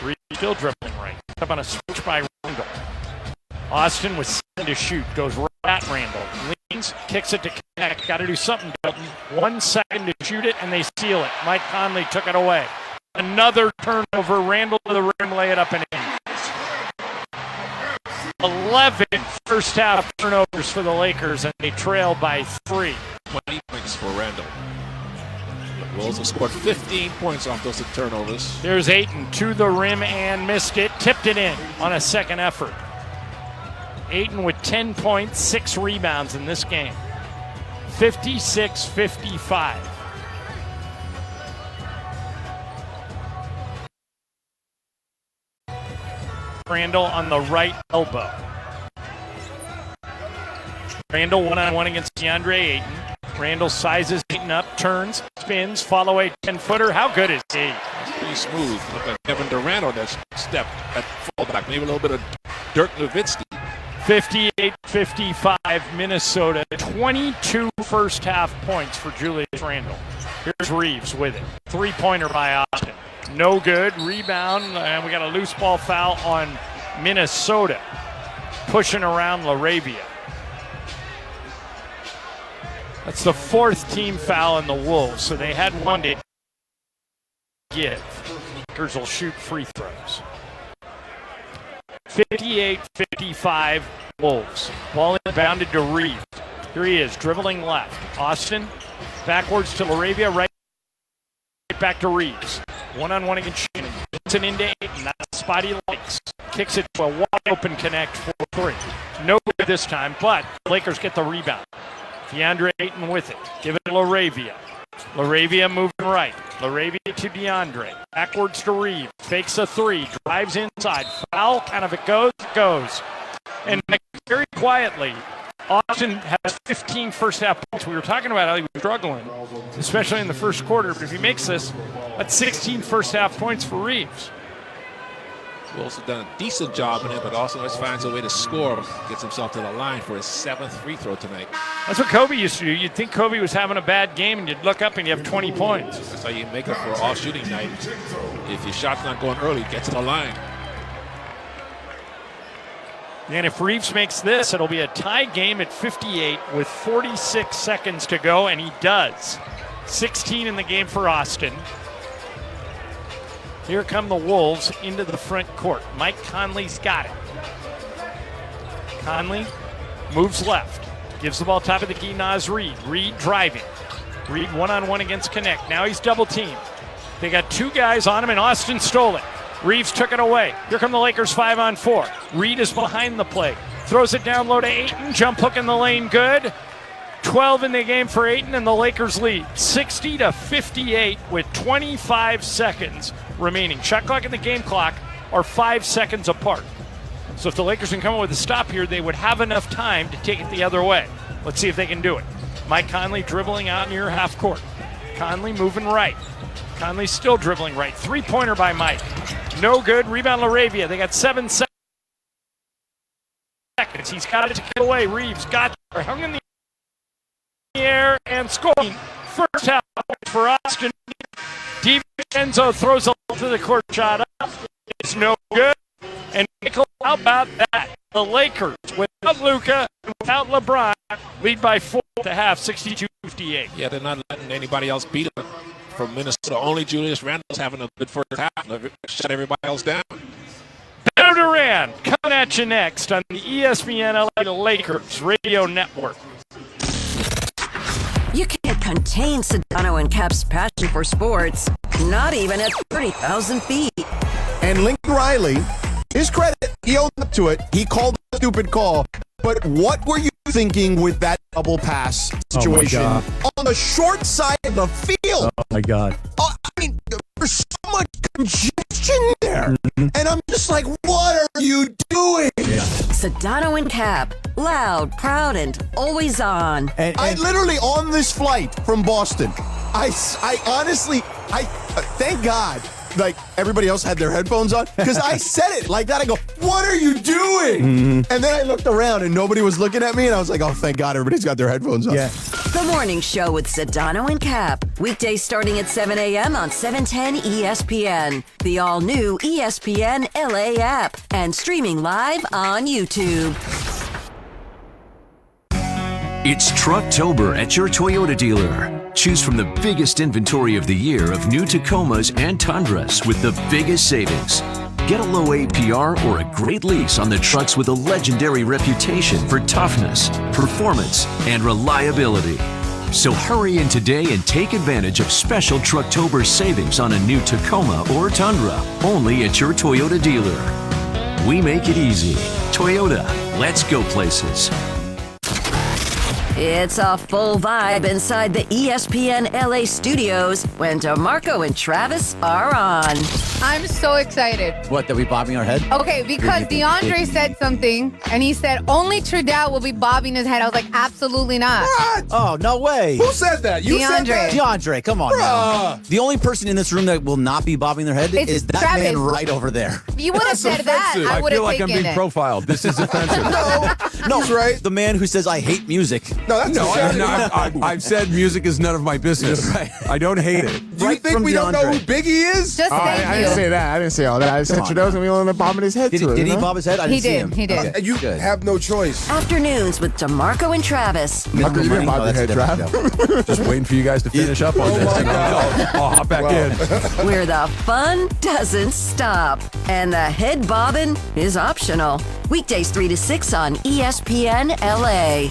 Reeves still dribbling right. Up on a switch by Randle. Austin with 7 to shoot. Goes right at Randle. Leans, kicks it to connect. Got to do something. 1 second to shoot it, and they steal it. Mike Conley took it away. Another turnover. Randle to the rim, lay it up and in. 11 first half turnovers for the Lakers, and they trail by 3. 20 points for Randle. The Wolves have scored 15 points off those turnovers. There's Ayton to the rim and missed it. Tipped it in on a second effort. Ayton with 10 points, 6 rebounds in this game. 56-55. Randle on the right elbow. Randle one-on-one against DeAndre Ayton. Randle sizes Ayton up, turns, spins, follow away 10-footer. How good is he? That's pretty smooth. Look at Kevin Durant on that step at fallback. Maybe a little bit of Dirk Nowitzki. 58-55 Minnesota. 22 first half points for Julius Randle. Here's Reeves with it. 3-pointer by Austin. No good. Rebound, and we got a loose ball foul on Minnesota. Pushing around LaRavia. That's the 4th team foul in the Wolves, so they had one to give. Lakers will shoot free throws. 58-55 Wolves. Ball inbounded to Reeves. Here he is, dribbling left. Austin, backwards to LaRavia, right back to Reeves. One-on-one against Shannon. It's an into Ayton. That's the spot he likes. Kicks it to a wide-open connect for 3. No good this time, but Lakers get the rebound. DeAndre Ayton with it. Give it to LaRavia. LaRavia moving right. LaRavia to DeAndre. Backwards to Reeves. Fakes a 3. Drives inside. Foul. Kind of it goes. And very quietly, Austin has 15 first half points. We were talking about how he was struggling, especially in the first quarter. But if he makes this, that's 16 first half points for Reeves. Wolves have done a decent job in it, but also always finds a way to score. Gets himself to the line for his 7th free throw tonight. That's what Kobe used to do. You'd think Kobe was having a bad game, and you'd look up and you have 20 points. That's how you make up for all shooting night. If your shot's not going early, get to the line. And if Reeves makes this, it'll be a tie game at 58 with 46 seconds to go, and he does. 16 in the game for Austin. Here come the Wolves into the front court. Mike Conley's got it. Conley moves left. Gives the ball top of the key, Naz Reid. Reid driving. Reid one-on-one against Connect. Now he's double-teamed. They got two guys on him, and Austin stole it. Reeves took it away. Here come the Lakers 5-on-4. Reid is behind the play. Throws it down low to Ayton. Jump hook in the lane, good. 12 in the game for Ayton, and the Lakers lead 60-58 with 25 seconds remaining. Shot clock and the game clock are 5 seconds apart. So if the Lakers can come up with a stop here, they would have enough time to take it the other way. Let's see if they can do it. Mike Conley dribbling out near half court. Conley moving right. Conley still dribbling right. Three-pointer by Mike. No good. Rebound LaRavia. They got 7 seconds. He's got it to get away. Reeves got it. Hung in the air and scoring. First half for Austin. DiVincenzo throws a to the court shot up. It's no good. And Michael, how about that? The Lakers, without Luka, without LeBron, lead by 4 at the half, 62-58. Yeah, they're not letting anybody else beat them. From Minnesota, only Julius Randle's having a good first half. Shut everybody else down. Beto Duran coming at you next on the ESPN LA Lakers Radio Network. You can't contain Sedano and Cap's passion for sports, not even at 30,000 feet. And Lincoln Riley, his credit, he owned up to it. He called a stupid call. But what were you thinking with that double pass situation on the short side of the field? Oh, my God. I mean, there's so much congestion there. And I'm just like, what are you doing? Sedano and Cap, loud, proud, and always on. And I literally, on this flight from Boston, I honestly, thank God, like everybody else had their headphones on, because I said it like that. I go, what are you doing? And then I looked around and nobody was looking at me, and I was like, oh, thank God everybody's got their headphones on. Yeah. The Morning Show with Sedano and Cap. Weekdays starting at 7 a.m. on 710 ESPN. The all-new ESPN LA app. And streaming live on YouTube. It's Trucktober at your Toyota dealer. Choose from the biggest inventory of the year of new Tacomas and Tundras with the biggest savings. Get a low APR or a great lease on the trucks with a legendary reputation for toughness, performance, and reliability. So hurry in today and take advantage of special Trucktober savings on a new Tacoma or Tundra, only at your Toyota dealer. We make it easy. Toyota, let's go places. It's a full vibe inside the ESPN LA studios when DeMarco and Travis are on. I'm so excited. What, that we bobbing our head? Okay, because DeAndre said something, and he said only Trudell will be bobbing his head. I was like, absolutely not. What? Oh, no way. Who said that? You said that? DeAndre, come on now. The only person in this room that will not be bobbing their head is that Travis. man right over there. If you would have said that, I would have taken it. I feel like I'm being profiled. This is offensive. No, he's right. The man who says, I hate music. No, that's I've said music is none of my business. Right. I don't hate it. Do you think we don't know who Biggie is? Just I didn't say that. I didn't say all that. I said Trudell's gonna be on the bobbing his head to it. Did he bob his head? I didn't see him. He did. Okay, You good. have no choice. Afternoons with DeMarco and Travis. How come you didn't bob your head, Trav? Just waiting for you guys to finish up on this. my God. I'll hop back in. Where the fun doesn't stop. And the head bobbing is optional. Weekdays 3 to 6 on ESPN LA.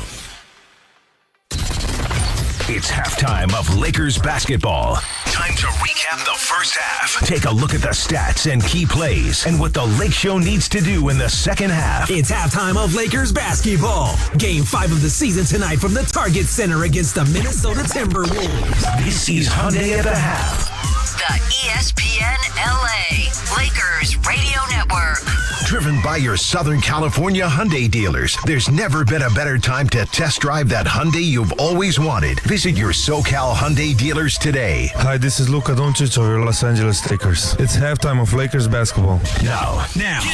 It's halftime of Lakers basketball. Time to recap the first half. Take a look at the stats and key plays and what the Lake Show needs to do in the second half. It's halftime of Lakers basketball. Game 5 of the season tonight from the Target Center against the Minnesota Timberwolves. This is Hyundai at the half. The ESPN LA Lakers Radio Network. Driven by your Southern California Hyundai dealers, there's never been a better time to test drive that Hyundai you've always wanted. Visit your SoCal Hyundai dealers today. Hi, this is Luka Doncic of your Los Angeles Lakers. It's halftime of Lakers basketball. Now,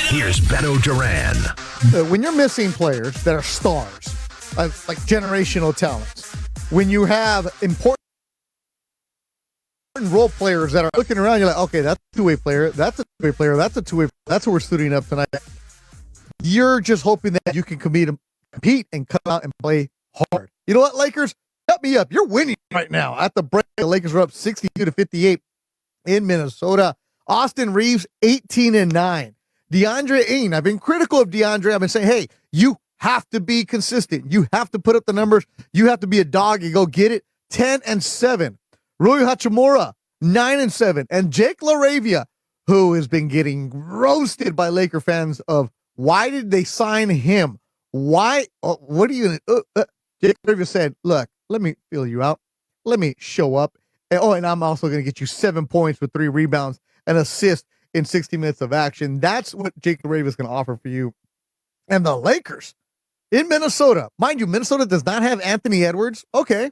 here's Beto Duran. When you're missing players that are stars, like generational talents, when you have important role players that are looking around, you're like, okay, that's a two-way player, that's a two-way player, that's a two-way, that's what we're suiting up tonight. You're just hoping that you can compete and come out and play hard. You know what, Lakers? Shut me up. You're winning right now. At the break, the Lakers are up 62-58 in Minnesota. Austin Reeves, 18-9. DeAndre Ayton, I've been critical of DeAndre. I've been saying, hey, you have to be consistent. You have to put up the numbers. You have to be a dog and go get it. 10-7. Rui Hachimura, 9-7. And Jake LaRavia, who has been getting roasted by Laker fans of why did they sign him? Why? What are you going to Jake LaRavia said, look, let me feel you out. Let me show up. And I'm also going to get you 7 points with 3 rebounds and assist in 60 minutes of action. That's what Jake LaRavia is going to offer for you. And the Lakers in Minnesota. Mind you, Minnesota does not have Anthony Edwards. Okay.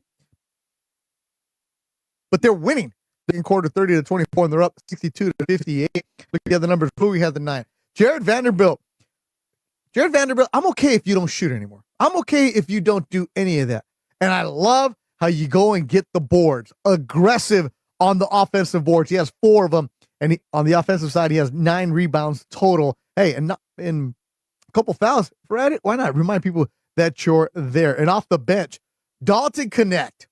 But they're winning. In quarter 30-24, and they're up 62-58. Look at the other numbers. Who had the 9? Jared Vanderbilt, I'm okay if you don't shoot anymore. I'm okay if you don't do any of that. And I love how you go and get the boards. Aggressive on the offensive boards. He has 4 of them. And on the offensive side, he has 9 rebounds total. Hey, and in a couple fouls. Fred, why not? Remind people that you're there. And off the bench, Dalton Connect.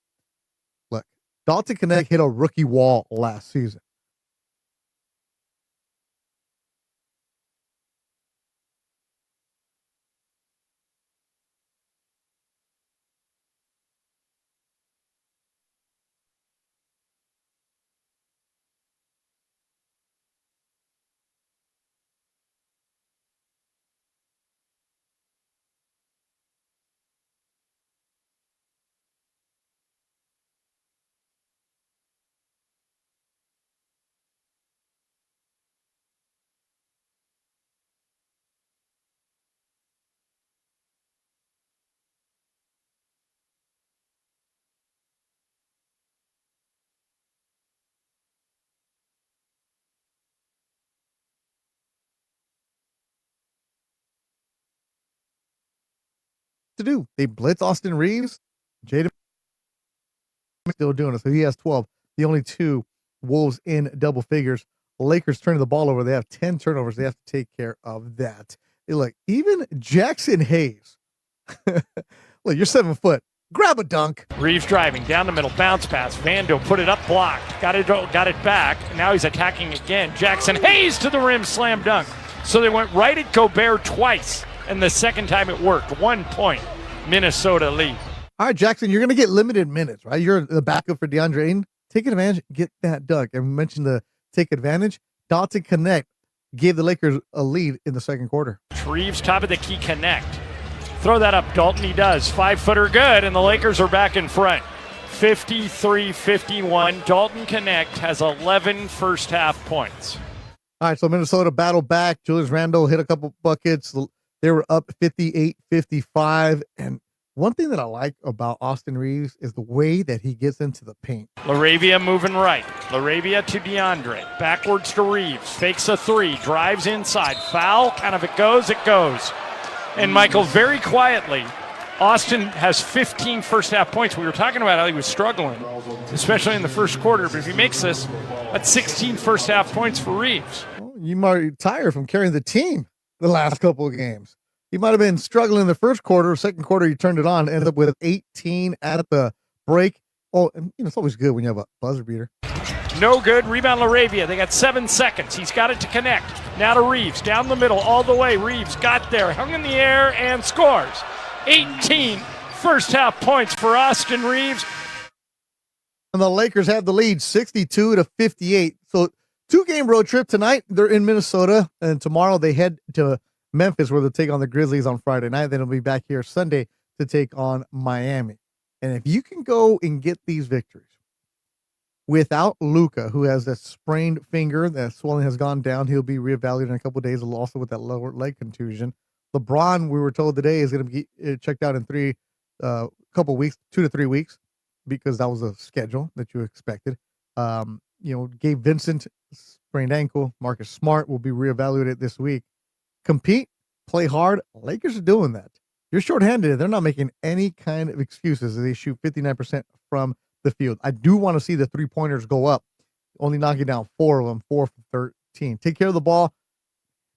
Look, Dalton Connect hit a rookie wall last season. To do. They blitz Austin Reeves. Jaden still doing it, so he has 12. The only 2 Wolves in double figures. Lakers turning the ball over. They have 10 turnovers. They have to take care of that. Hey, look, even Jackson Hayes. Look, you're 7 foot. Grab a dunk. Reeves driving down the middle, bounce pass. Vando put it up, blocked. Got it back. Now he's attacking again. Jackson Hayes to the rim, slam dunk. So they went right at Gobert twice. And the second time it worked. 1 point, Minnesota lead. All right, Jackson, you're going to get limited minutes, right? You're the backup for DeAndre Ayton. Take advantage, get that dunk. And we mentioned the take advantage. Dalton Connect gave the Lakers a lead in the second quarter. Reeves, top of the key, Connect. Throw that up, Dalton. He does. 5-footer good, and the Lakers are back in front. 53-51. Dalton Connect has 11 first half points. All right, so Minnesota battled back. Julius Randle hit a couple buckets. They were up 58-55. And one thing that I like about Austin Reeves is the way that he gets into the paint. LaRavia moving right. LaRavia to DeAndre. Backwards to Reeves. Fakes a 3. Drives inside. Foul. Kind of it goes. And Michael, very quietly, Austin has 15 first half points. We were talking about how he was struggling, especially in the first quarter. But if he makes this, that's 16 first half points for Reeves. Well, you might be tired from carrying the team the last couple of games. He might have been struggling in the first quarter. Second quarter, he turned it on, ended up with 18 at the break. Oh, and it's always good when you have a buzzer beater. No good. Rebound LaRavia. They got 7 seconds. He's got it to Connect. Now to Reeves. Down the middle, all the way. Reeves got there, hung in the air, and scores. 18 first half points for Austin Reeves. And the Lakers have the lead 62-58. So 2-game road trip tonight. They're in Minnesota, and tomorrow they head to Memphis where they'll take on the Grizzlies on Friday night. Then they'll be back here Sunday to take on Miami. And if you can go and get these victories without Luka, who has a sprained finger, that swelling has gone down, he'll be reevaluated in a couple of days, also with that lower leg contusion. LeBron, we were told today, is going to be checked out in couple weeks, 2 to 3 weeks, because that was a schedule that you expected. Gabe Vincent, sprained ankle. Marcus Smart will be reevaluated this week. Compete, play hard. Lakers are doing that. You're shorthanded. They're not making any kind of excuses. They shoot 59% from the field. I do want to see the 3-pointers go up, only knocking down 4 of them, 4 for 13. Take care of the ball,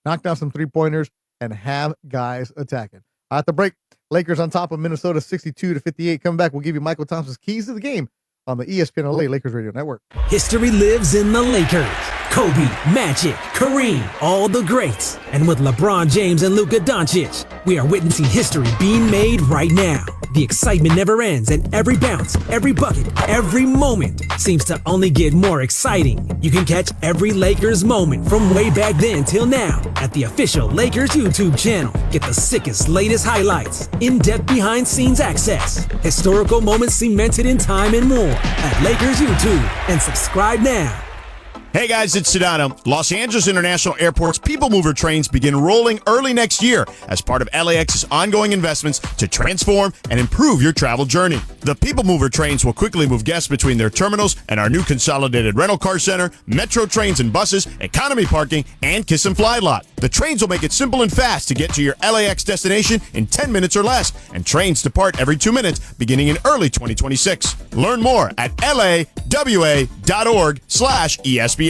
knock down some 3-pointers. and have guys attacking. At the break, Lakers on top of Minnesota 62-58. Coming back, we'll give you Michael Thompson's keys to the game on the ESPN LA Lakers Radio Network. History lives in the Lakers. Kobe, Magic, Kareem, all the greats. And with LeBron James and Luka Doncic, we are witnessing history being made right now. The excitement never ends, and every bounce, every bucket, every moment seems to only get more exciting. You can catch every Lakers moment from way back then till now at the official Lakers YouTube channel. Get the sickest, latest highlights, in-depth behind-scenes access, historical moments cemented in time, and more at Lakers YouTube. And subscribe now. Hey guys, it's Sedano. Los Angeles International Airport's People Mover trains begin rolling early next year as part of LAX's ongoing investments to transform and improve your travel journey. The People Mover trains will quickly move guests between their terminals and our new consolidated rental car center, metro trains and buses, economy parking, and kiss and fly lot. The trains will make it simple and fast to get to your LAX destination in 10 minutes or less, and trains depart every 2 minutes beginning in early 2026. Learn more at lawa.org/ESPN.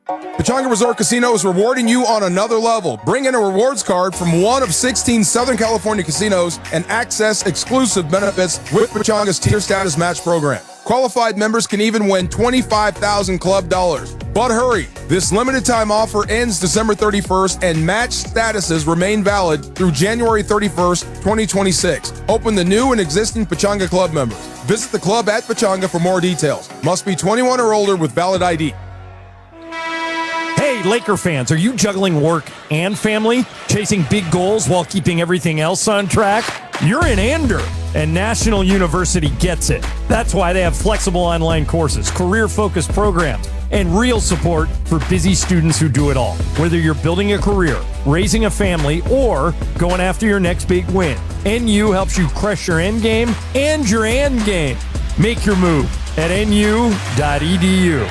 Pechanga Resort Casino is rewarding you on another level. Bring in a rewards card from one of 16 Southern California casinos and access exclusive benefits with Pechanga's tier status match program. Qualified members can even win $25,000 club dollars. But hurry, this limited time offer ends December 31st and match statuses remain valid through January 31st, 2026. Open to new and existing Pechanga club members. Visit the club at Pechanga for more details. Must be 21 or older with valid ID. Hey, Laker fans, are you juggling work and family, chasing big goals while keeping everything else on track? You're in Ander, and National University gets it. That's why they have flexible online courses, career-focused programs, and real support for busy students who do it all. Whether you're building a career, raising a family, or going after your next big win, NU helps you crush your end game and your end game. Make your move at nu.edu.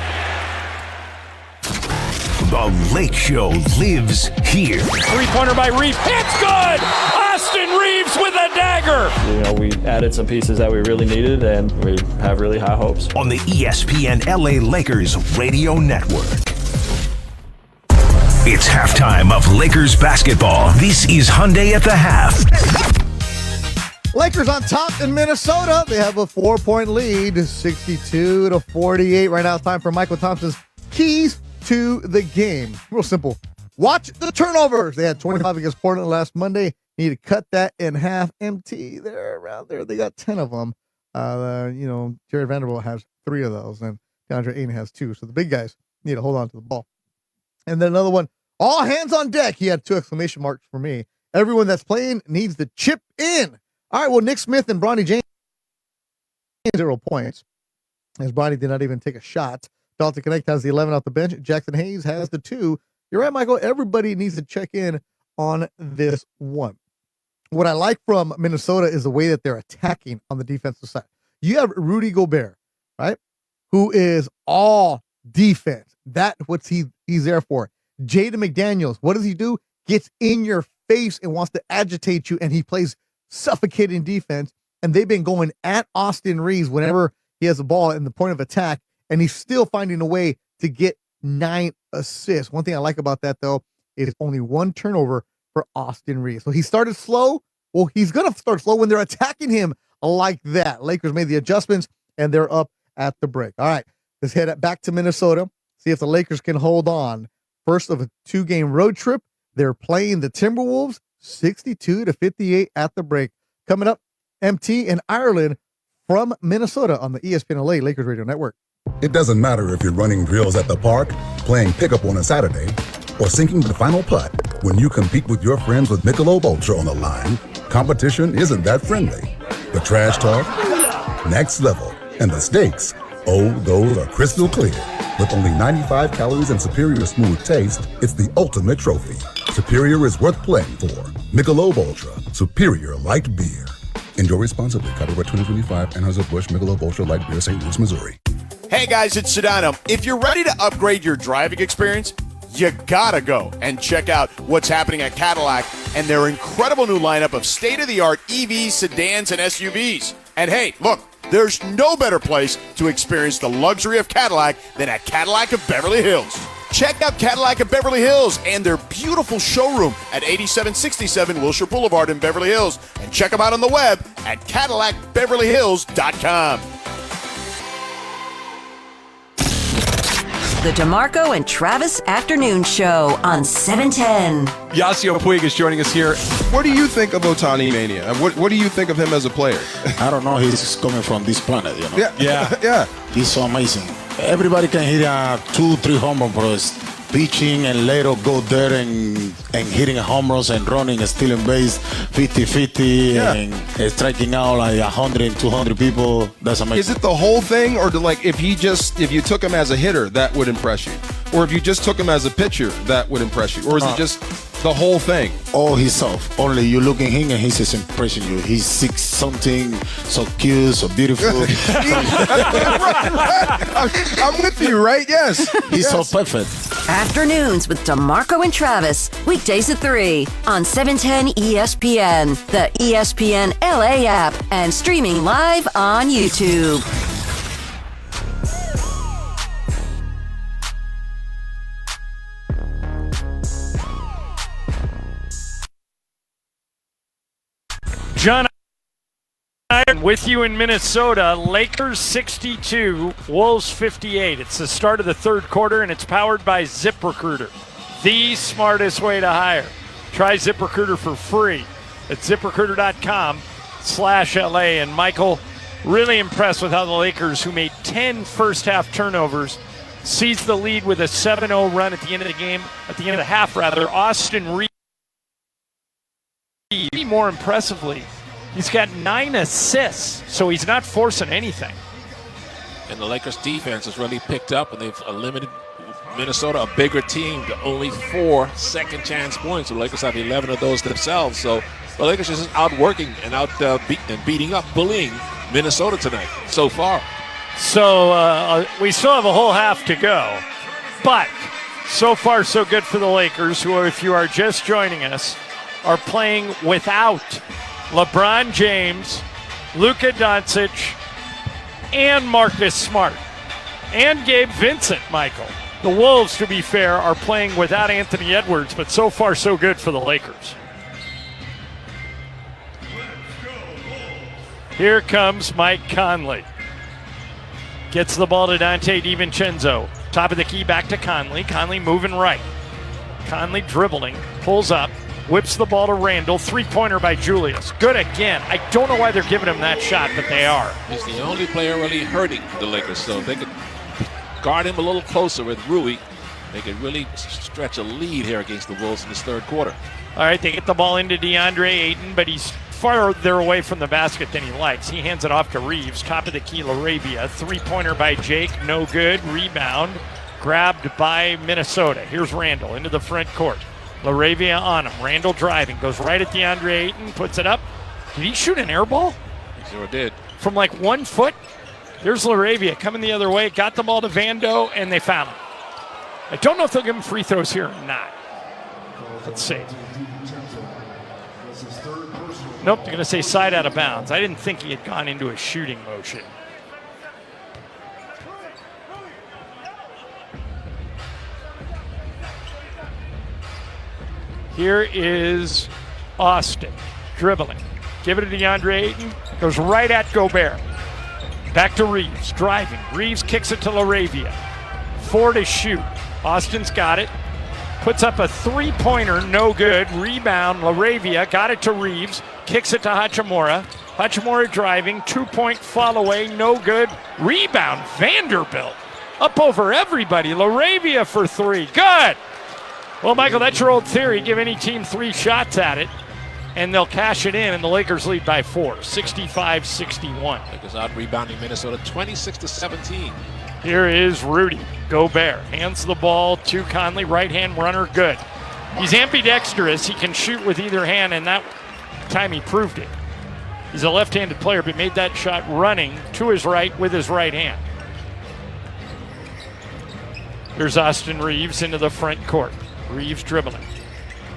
The Lake Show lives here. Three-pointer by Reeves. It's good! Austin Reeves with a dagger! We added some pieces that we really needed, and we have really high hopes. On the ESPN LA Lakers Radio Network. It's halftime of Lakers basketball. This is Hyundai at the half. Lakers on top in Minnesota. They have a 4-point lead, 62-48. Right now it's time for Michael Thompson's keys to the game. Real simple. Watch the turnovers. They had 25 against Portland last Monday. Need to cut that in half. MT, they're around there. They got 10 of them. Jared Vanderbilt has 3 of those, and DeAndre Ayton has 2. So the big guys need to hold on to the ball. And then another one, all hands on deck. He had 2 exclamation marks for me. Everyone that's playing needs to chip in. All right, well, Nick Smith and Bronny James, 0 points, as Bronny did not even take a shot. Dalton Connect has the 11 off the bench. Jackson Hayes has the 2. You're right, Michael. Everybody needs to check in on this one. What I like from Minnesota is the way that they're attacking on the defensive side. You have Rudy Gobert, right, who is all defense. That's what he's there for. Jaden McDaniels, what does he do? Gets in your face and wants to agitate you, and he plays suffocating defense. And they've been going at Austin Reeves whenever he has a ball in the point of attack, and he's still finding a way to get 9 assists. One thing I like about that, though, is only 1 turnover for Austin Reeves. So he started slow. Well, he's going to start slow when they're attacking him like that. Lakers made the adjustments, and they're up at the break. All right, let's head back to Minnesota, see if the Lakers can hold on. First of a 2-game road trip. They're playing the Timberwolves 62-58 at the break. Coming up, MT in Ireland from Minnesota on the ESPN LA Lakers Radio Network. It doesn't matter if you're running drills at the park, playing pickup on a Saturday, or sinking the final putt. When you compete with your friends with Michelob Ultra on the line, competition isn't that friendly. The trash talk, next level, and the stakes, those are crystal clear. With only 95 calories and superior smooth taste, it's the ultimate trophy. Superior is worth playing for. Michelob Ultra, superior light beer. Enjoy responsibly. Copyright 2025, Anheuser-Busch Michelob Ultra Light Beer, St. Louis, Missouri. Hey guys, it's Sedano. If you're ready to upgrade your driving experience, you gotta go and check out what's happening at Cadillac and their incredible new lineup of state-of-the-art EVs, sedans, and SUVs. And hey, look, there's no better place to experience the luxury of Cadillac than at Cadillac of Beverly Hills. Check out Cadillac of Beverly Hills and their beautiful showroom at 8767 Wilshire Boulevard in Beverly Hills. And check them out on the web at CadillacBeverlyHills.com. The DeMarco and Travis Afternoon Show on 710. Yasiel Puig is joining us here. What do you think of Ohtani Mania? What do you think of him as a player? I don't know. He's coming from this planet, you know. Yeah. He's so amazing. Everybody can hit 2-3 home runs for us. Pitching and later go there and hitting home runs and running and stealing base 50-50 and striking out like 100 and 200 people. That's amazing. Is it the whole thing, or if you took him as a hitter, that would impress you? Or if you just took him as a pitcher, that would impress you? Or is it just the whole thing? All himself. Only you look at him and he's just impressing you. He's 6-something, so cute, so beautiful. I'm with you, right? Yes. He's so perfect. Afternoons with DeMarco and Travis. Weekdays at 3 on 710 ESPN, the ESPN LA app, and streaming live on YouTube. John, I'm with you in Minnesota. Lakers 62, Wolves 58. It's the start of the third quarter, and it's powered by ZipRecruiter, the smartest way to hire. Try ZipRecruiter for free at ZipRecruiter.com/LA. And Michael, really impressed with how the Lakers, who made 10 first-half turnovers, seized the lead with a 7-0 run at the end of the game, at the end of the half, rather. Austin Reeves, more impressively, he's got 9 assists, so he's not forcing anything. And the Lakers defense has really picked up, and they've eliminated Minnesota, a bigger team, to only 4 second chance points. The Lakers have 11 of those themselves. So the Lakers are just outworking and beating up, bullying Minnesota tonight so far. So we still have a whole half to go, but so far so good for the Lakers, who, if you are just joining us, are playing without LeBron James, Luka Doncic, and Marcus Smart, and Gabe Vincent, Michael. The Wolves, to be fair, are playing without Anthony Edwards, but so far so good for the Lakers. Here comes Mike Conley. Gets the ball to Dante DiVincenzo. Top of the key, back to Conley. Conley moving right. Conley dribbling, pulls up, whips the ball to Randall. Three-pointer by Julius. Good again. I don't know why they're giving him that shot, but they are. He's the only player really hurting the Lakers, so if they could guard him a little closer with Rui, they could really stretch a lead here against the Wolves in this third quarter. All right, they get the ball into DeAndre Ayton, but he's farther away from the basket than he likes. He hands it off to Reeves. Top of the key, LaRavia. Three-pointer by Jake. No good. Rebound grabbed by Minnesota. Here's Randall into the front court. LaRavia on him. Randall driving. Goes right at DeAndre Ayton. Puts it up. Did he shoot an air ball? He sure did. From like 1 foot? Here's LaRavia coming the other way. Got the ball to Vando, and they found him. I don't know if they'll give him free throws here or not. Let's see. Nope, they're going to say side out of bounds. I didn't think he had gone into a shooting motion. Here is Austin dribbling. Give it to DeAndre Ayton. Goes right at Gobert. Back to Reeves, driving. Reeves kicks it to LaRavia. 4 to shoot. Austin's got it. Puts up a three-pointer, no good. Rebound, LaRavia, got it to Reeves. Kicks it to Hachimura. Hachimura driving, 2-point fall away, no good. Rebound, Vanderbilt. Up over everybody. LaRavia for 3, good. Well, Michael, that's your old theory. Give any team 3 shots at it, and they'll cash it in, and the Lakers lead by 4, 65-61. Lakers out rebounding Minnesota 26-17. Here is Rudy Gobert. Hands the ball to Conley. Right-hand runner, good. He's ambidextrous. He can shoot with either hand, and that time he proved it. He's a left-handed player, but made that shot running to his right with his right hand. Here's Austin Reeves into the front court. Reeves dribbling.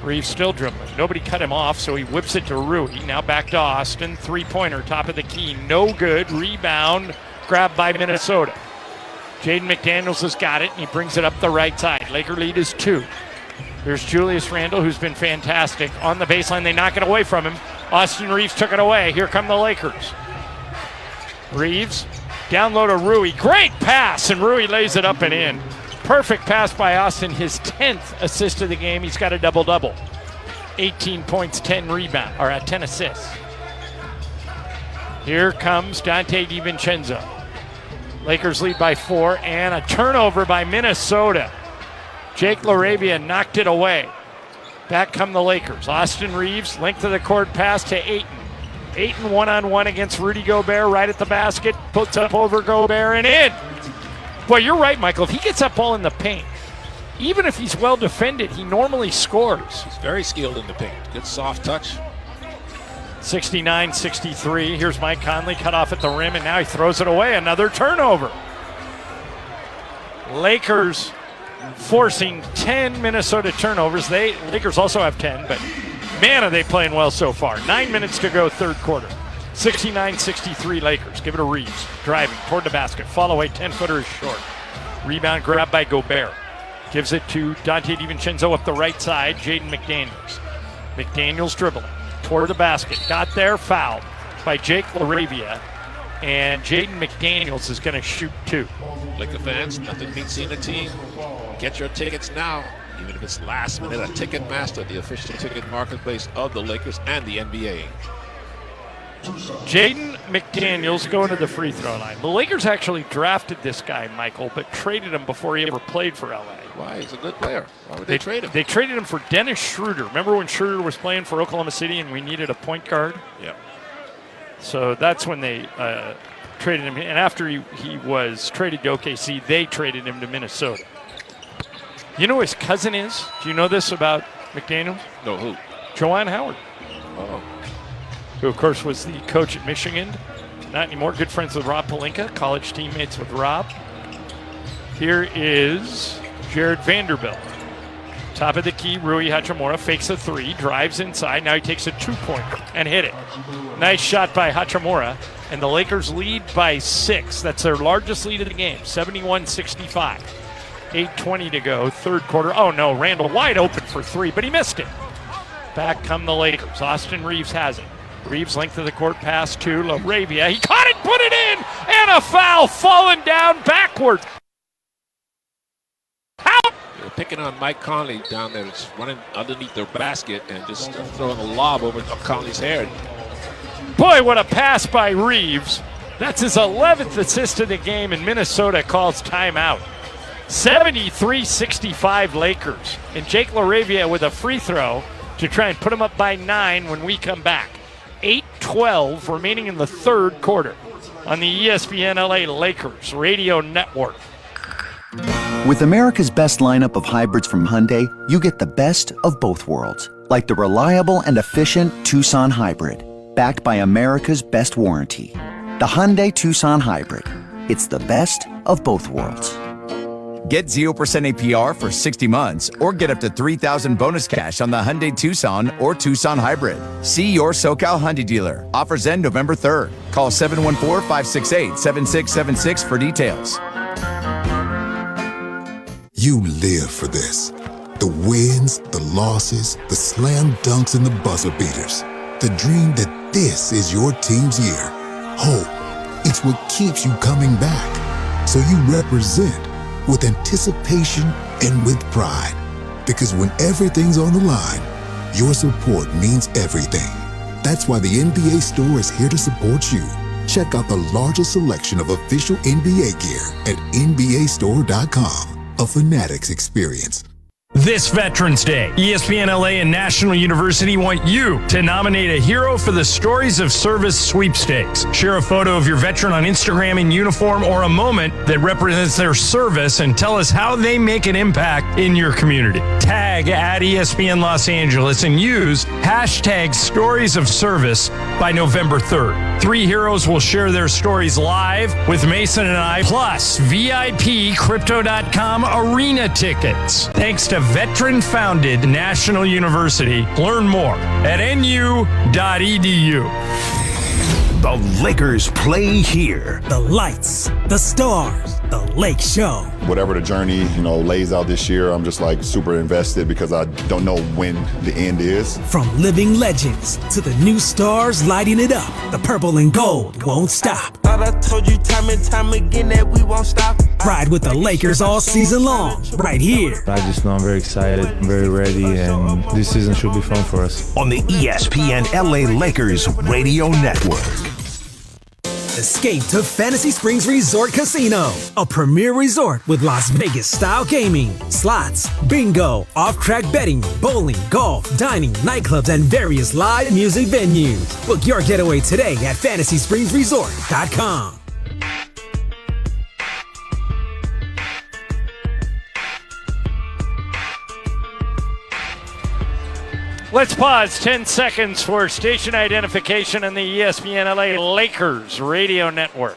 Reeves still dribbling. Nobody cut him off, so he whips it to Rui. Now back to Austin. Three-pointer, top of the key. No good. Rebound grabbed by Minnesota. Jaden McDaniels has got it, and he brings it up the right side. Laker lead is 2. There's Julius Randle, who's been fantastic. On the baseline, they knock it away from him. Austin Reeves took it away. Here come the Lakers. Reeves, down low to Rui. Great pass, and Rui lays it up and in. Perfect pass by Austin, his 10th assist of the game. He's got a double-double. 18 points, 10 rebounds, or 10 assists. Here comes Dante DiVincenzo. Lakers lead by 4, and a turnover by Minnesota. Jake LaRavia knocked it away. Back come the Lakers. Austin Reeves, length of the court pass to Ayton. Ayton one-on-one against Rudy Gobert right at the basket. Puts up over Gobert and in. Boy, you're right, Michael. If he gets that ball in the paint, even if he's well defended, he normally scores. He's very skilled in the paint. Good soft touch. 69-63. Here's Mike Conley cut off at the rim, and now he throws it away. Another turnover. Lakers forcing 10 Minnesota turnovers. Lakers also have 10, but man, are they playing well so far. 9 minutes to go, third quarter. 69-63 Lakers. Give it to Reeves. Driving toward the basket. Fall away, 10-footer is short. Rebound grab by Gobert. Gives it to Dante DiVincenzo up the right side. Jaden McDaniels. McDaniels dribbling toward the basket. Got there, fouled by Jake LaRavia. And Jaden McDaniels is going to shoot 2. Laker fans, nothing beats seeing a team. Get your tickets now, even if it's last minute at Ticketmaster, the official ticket marketplace of the Lakers and the NBA. Jaden McDaniels going to the free throw line. The Lakers actually drafted this guy, Michael, but traded him before he ever played for LA. Why? He's a good player. Why would they trade him? They traded him for Dennis Schroeder. Remember when Schroeder was playing for Oklahoma City and we needed a point guard? Yeah. So that's when they traded him. And after he was traded to OKC, they traded him to Minnesota. You know who his cousin is? Do you know this about McDaniels? No, who? Juwan Howard. Oh. Who, of course, was the coach at Michigan. Not anymore. Good friends with Rob Pelinka, college teammates with Rob. Here is Jared Vanderbilt. Top of the key, Rui Hachimura fakes a 3, drives inside. Now he takes a 2-pointer and hit it. Nice shot by Hachimura. And the Lakers lead by 6. That's their largest lead of the game, 71-65. 8:20 to go, third quarter. Oh, no, Randall wide open for 3, but he missed it. Back come the Lakers. Austin Reeves has it. Reeves length of the court pass to LaRavia. He caught it, put it in, and a foul falling down backward. They're picking on Mike Conley down there. It's running underneath their basket and just throwing a lob over Conley's head. Boy, what a pass by Reeves. That's his 11th assist of the game, and Minnesota calls timeout. 73-65 Lakers. And Jake LaRavia with a free throw to try and put him up by 9 when we come back. 8:12 remaining in the third quarter on the ESPN LA Lakers Radio Network. With America's best lineup of hybrids from Hyundai, you get the best of both worlds. Like the reliable and efficient Tucson Hybrid, backed by America's best warranty. The Hyundai Tucson Hybrid. It's the best of both worlds. Get 0% APR for 60 months or get up to $3,000 bonus cash on the Hyundai Tucson or Tucson Hybrid. See your SoCal Hyundai dealer. Offers end November 3rd. Call 714-568-7676 for details. You live for this. The wins, the losses, the slam dunks, and the buzzer beaters. The dream that this is your team's year. Hope. It's what keeps you coming back. So you represent with anticipation and with pride. Because when everything's on the line, your support means everything. That's why the NBA store is here to support you. Check out the largest selection of official NBA gear at NBAstore.com. A Fanatics experience. This Veterans Day, ESPN LA and National University want you to nominate a hero for the Stories of Service sweepstakes. Share a photo of your veteran on Instagram in uniform or a moment that represents their service and tell us how they make an impact in your community. Tag at ESPN Los Angeles and use hashtag Stories of Service by November 3rd. 3 heroes will share their stories live with Mason and I, plus VIP Crypto.com arena tickets. Thanks to veteran-founded National University. Learn more at nu.edu. The Lakers play here. The lights, the stars, The Lake Show. Whatever the journey, lays out this year, I'm just like super invested because I don't know when the end is. From living legends to the new stars lighting it up, the purple and gold won't stop. Thought I told you time and time again that we won't stop. Ride with the Lakers all season long, right here. I just know I'm very excited, I'm very ready, and this season should be fun for us. On the ESPN LA Lakers Radio Network. Escape to Fantasy Springs Resort Casino, a premier resort with Las Vegas-style gaming, slots, bingo, off-track betting, bowling, golf, dining, nightclubs, and various live music venues. Book your getaway today at FantasySpringsResort.com. Let's pause 10 seconds for station identification on the ESPN LA Lakers Radio Network.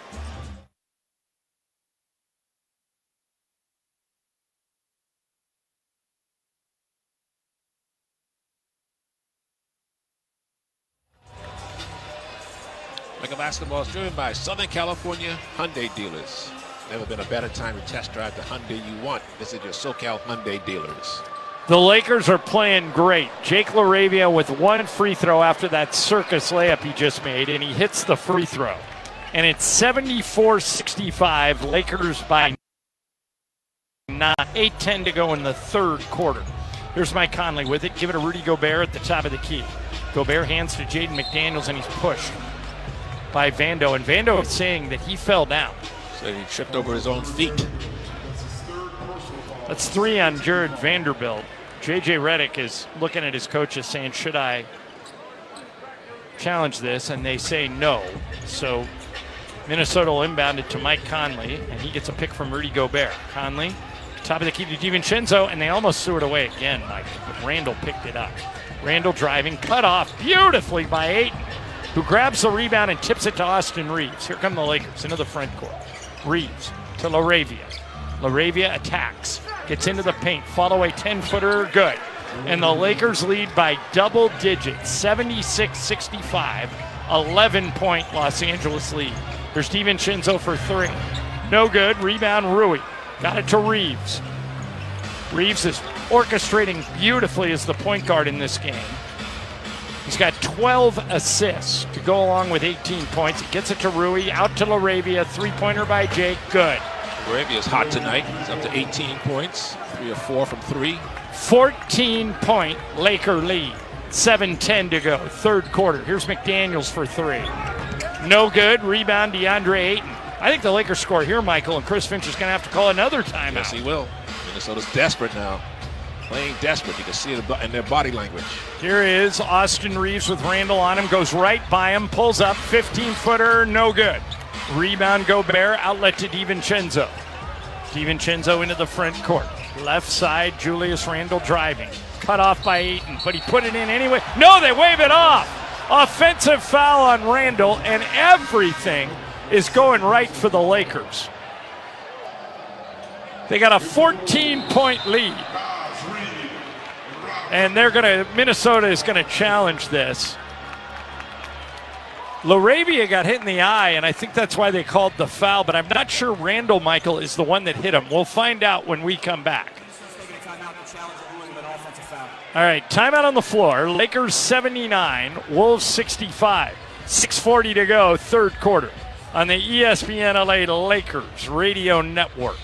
Mega Basketball is driven by Southern California Hyundai dealers. Never been a better time to test drive the Hyundai you want. Visit your SoCal Hyundai dealers. The Lakers are playing great. Jake LaRavia with one free throw after that circus layup he just made, and he hits the free throw. And it's 74-65, Lakers by 9, 8:10 to go in the third quarter. Here's Mike Conley with it. Give it to Rudy Gobert at the top of the key. Gobert hands to Jaden McDaniels, and he's pushed by Vando. And Vando is saying that he fell down. So he tripped over his own feet. That's 3 on Jared Vanderbilt. J.J. Redick is looking at his coaches saying, should I challenge this? And they say no. So Minnesota will inbound it to Mike Conley, and he gets a pick from Rudy Gobert. Conley, top of the key to DiVincenzo, and they almost threw it away again, Mike. But Randall picked it up. Randall driving, cut off beautifully by Ayton, who grabs the rebound and tips it to Austin Reeves. Here come the Lakers into the front court. Reeves to LaRavia. LaRavia attacks. Gets into the paint, follow a 10-footer, good. And the Lakers lead by double digits, 76-65, 11-point Los Angeles lead. There's DiVincenzo for 3. No good, rebound Rui. Got it to Reeves. Reeves is orchestrating beautifully as the point guard in this game. He's got 12 assists to go along with 18 points. He gets it to Rui, out to LaRavia, three-pointer by Jake, good. LaRavia is hot tonight. He's up to 18 points, 3 of 4 from 3. 14-point Laker lead. 7:10 to go, third quarter. Here's McDaniels for 3. No good, rebound DeAndre Ayton. I think the Lakers score here, Michael, and Chris Finch is going to have to call another timeout. Yes, he will. Minnesota's desperate now. Playing desperate. You can see it in their body language. Here is Austin Reeves with Randall on him. Goes right by him. Pulls up. 15-footer. No good. Rebound Gobert. Outlet to DiVincenzo. DiVincenzo into the front court. Left side. Julius Randle driving. Cut off by Ayton. But he put it in anyway. No, they wave it off. Offensive foul on Randle. And everything is going right for the Lakers. They got a 14-point lead. And Minnesota is going to challenge this. LaRavia got hit in the eye, and I think that's why they called the foul, but I'm not sure Randall, Michael, is the one that hit him. We'll find out when we come back. All right, timeout on the floor. Lakers 79, Wolves 65. 6:40 to go, third quarter on the ESPN LA Lakers Radio Network.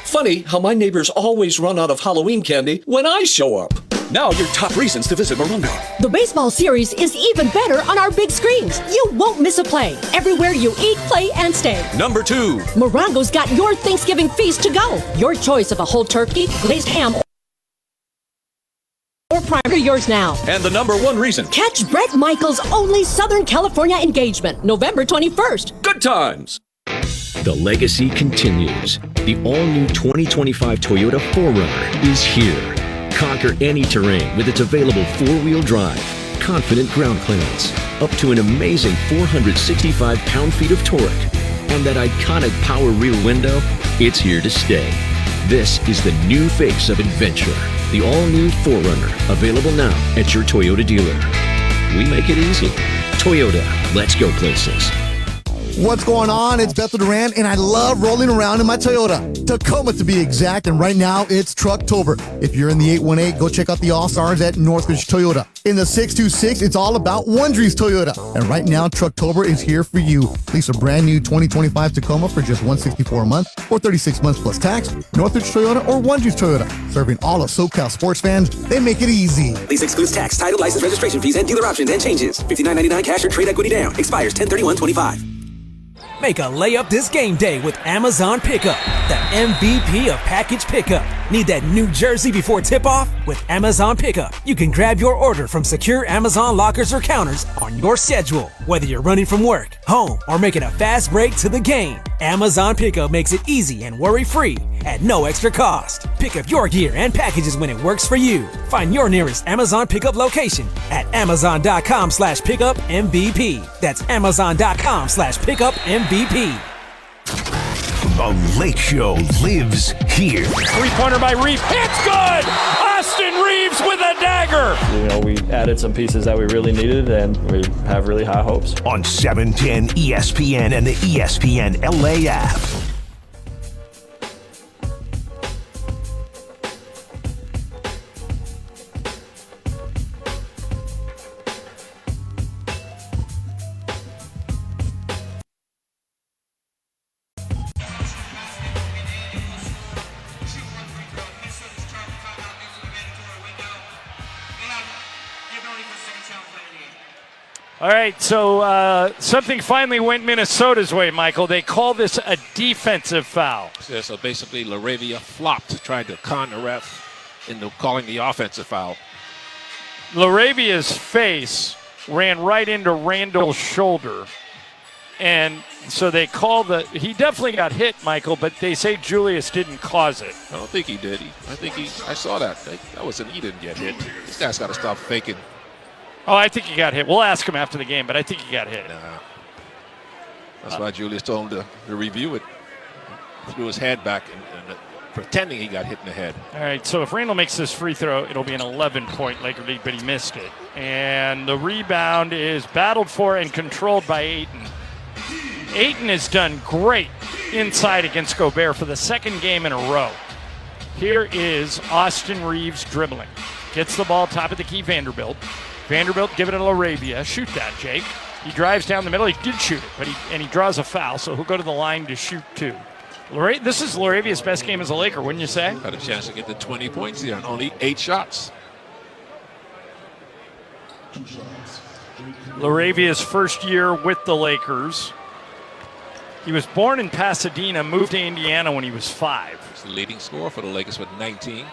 Funny how my neighbors always run out of Halloween candy when I show up. Now your top reasons to visit Morongo. The baseball series is even better on our big screens. You won't miss a play. Everywhere you eat, play, and stay. Number 2. Morongo's got your Thanksgiving feast to go. Your choice of a whole turkey, glazed ham, or prime are yours now. And the number 1 reason. Catch Bret Michaels' only Southern California engagement, November 21st. Good times. The legacy continues. The all-new 2025 Toyota 4Runner is here. Conquer any terrain with its available 4-wheel drive, confident ground clearance, up to an amazing 465 pound-feet of torque, and that iconic power rear window, it's here to stay. This is the new face of adventure, the all-new 4Runner, available now at your Toyota dealer. We make it easy. Toyota, let's go places. What's going on? It's Bethel Durant, and I love rolling around in my Toyota. Tacoma, to be exact, and right now it's Trucktober. If you're in the 818, go check out the All-Stars at Northridge Toyota. In the 626, it's all about Wondries Toyota. And right now, Trucktober is here for you. Lease a brand new 2025 Tacoma for just $164 a month or 36 months plus tax. Northridge Toyota or Wondries Toyota. Serving all of SoCal sports fans, they make it easy. Lease excludes tax, title, license, registration fees, and dealer options and changes. $59.99 cash or trade equity down. Expires 10/31/25. Make a layup this game day with Amazon Pickup, the MVP of package pickup. Need that new jersey before tip-off? With Amazon Pickup, you can grab your order from secure Amazon lockers or counters on your schedule. Whether you're running from work, home, or making a fast break to the game, Amazon Pickup makes it easy and worry-free at no extra cost. Pick up your gear and packages when it works for you. Find your nearest Amazon Pickup location at amazon.com/pickupmvp. That's amazon.com/pickupmvp. The Lake Show lives here. Three-pointer by Reeves. It's good! Austin Reeves with a dagger! We added some pieces that we really needed, and we have really high hopes. On 710 ESPN and the ESPN LA app. All right, so something finally went Minnesota's way, Michael. They call this a defensive foul. Yeah, so basically, LaRavia flopped, tried to con the ref into calling the offensive foul. LaRavia's face ran right into Randall's shoulder. And so they call he definitely got hit, Michael, but they say Julius didn't cause it. I don't think he did. I saw that. He didn't get hit. This guy's got to stop faking. Oh, I think he got hit. We'll ask him after the game, but I think he got hit. Nah. That's why Julius told him to review it. Threw his head back and pretending he got hit in the head. All right, so if Randall makes this free throw, it'll be an 11-point Laker lead, but he missed it. And the rebound is battled for and controlled by Ayton. Ayton has done great inside against Gobert for the second game in a row. Here is Austin Reeves dribbling. Gets the ball top of the key, Vanderbilt. Vanderbilt give it to LaRavia. Shoot that, Jake. He drives down the middle. He did shoot it, but he draws a foul, so he'll go to the line to shoot two. This is LaRavia's best game as a Laker, wouldn't you say? Had a chance to get the 20 points here on only 8 shots. LaRavia's first year with the Lakers. He was born in Pasadena, moved to Indiana when he was 5. He's the leading scorer for the Lakers with 19.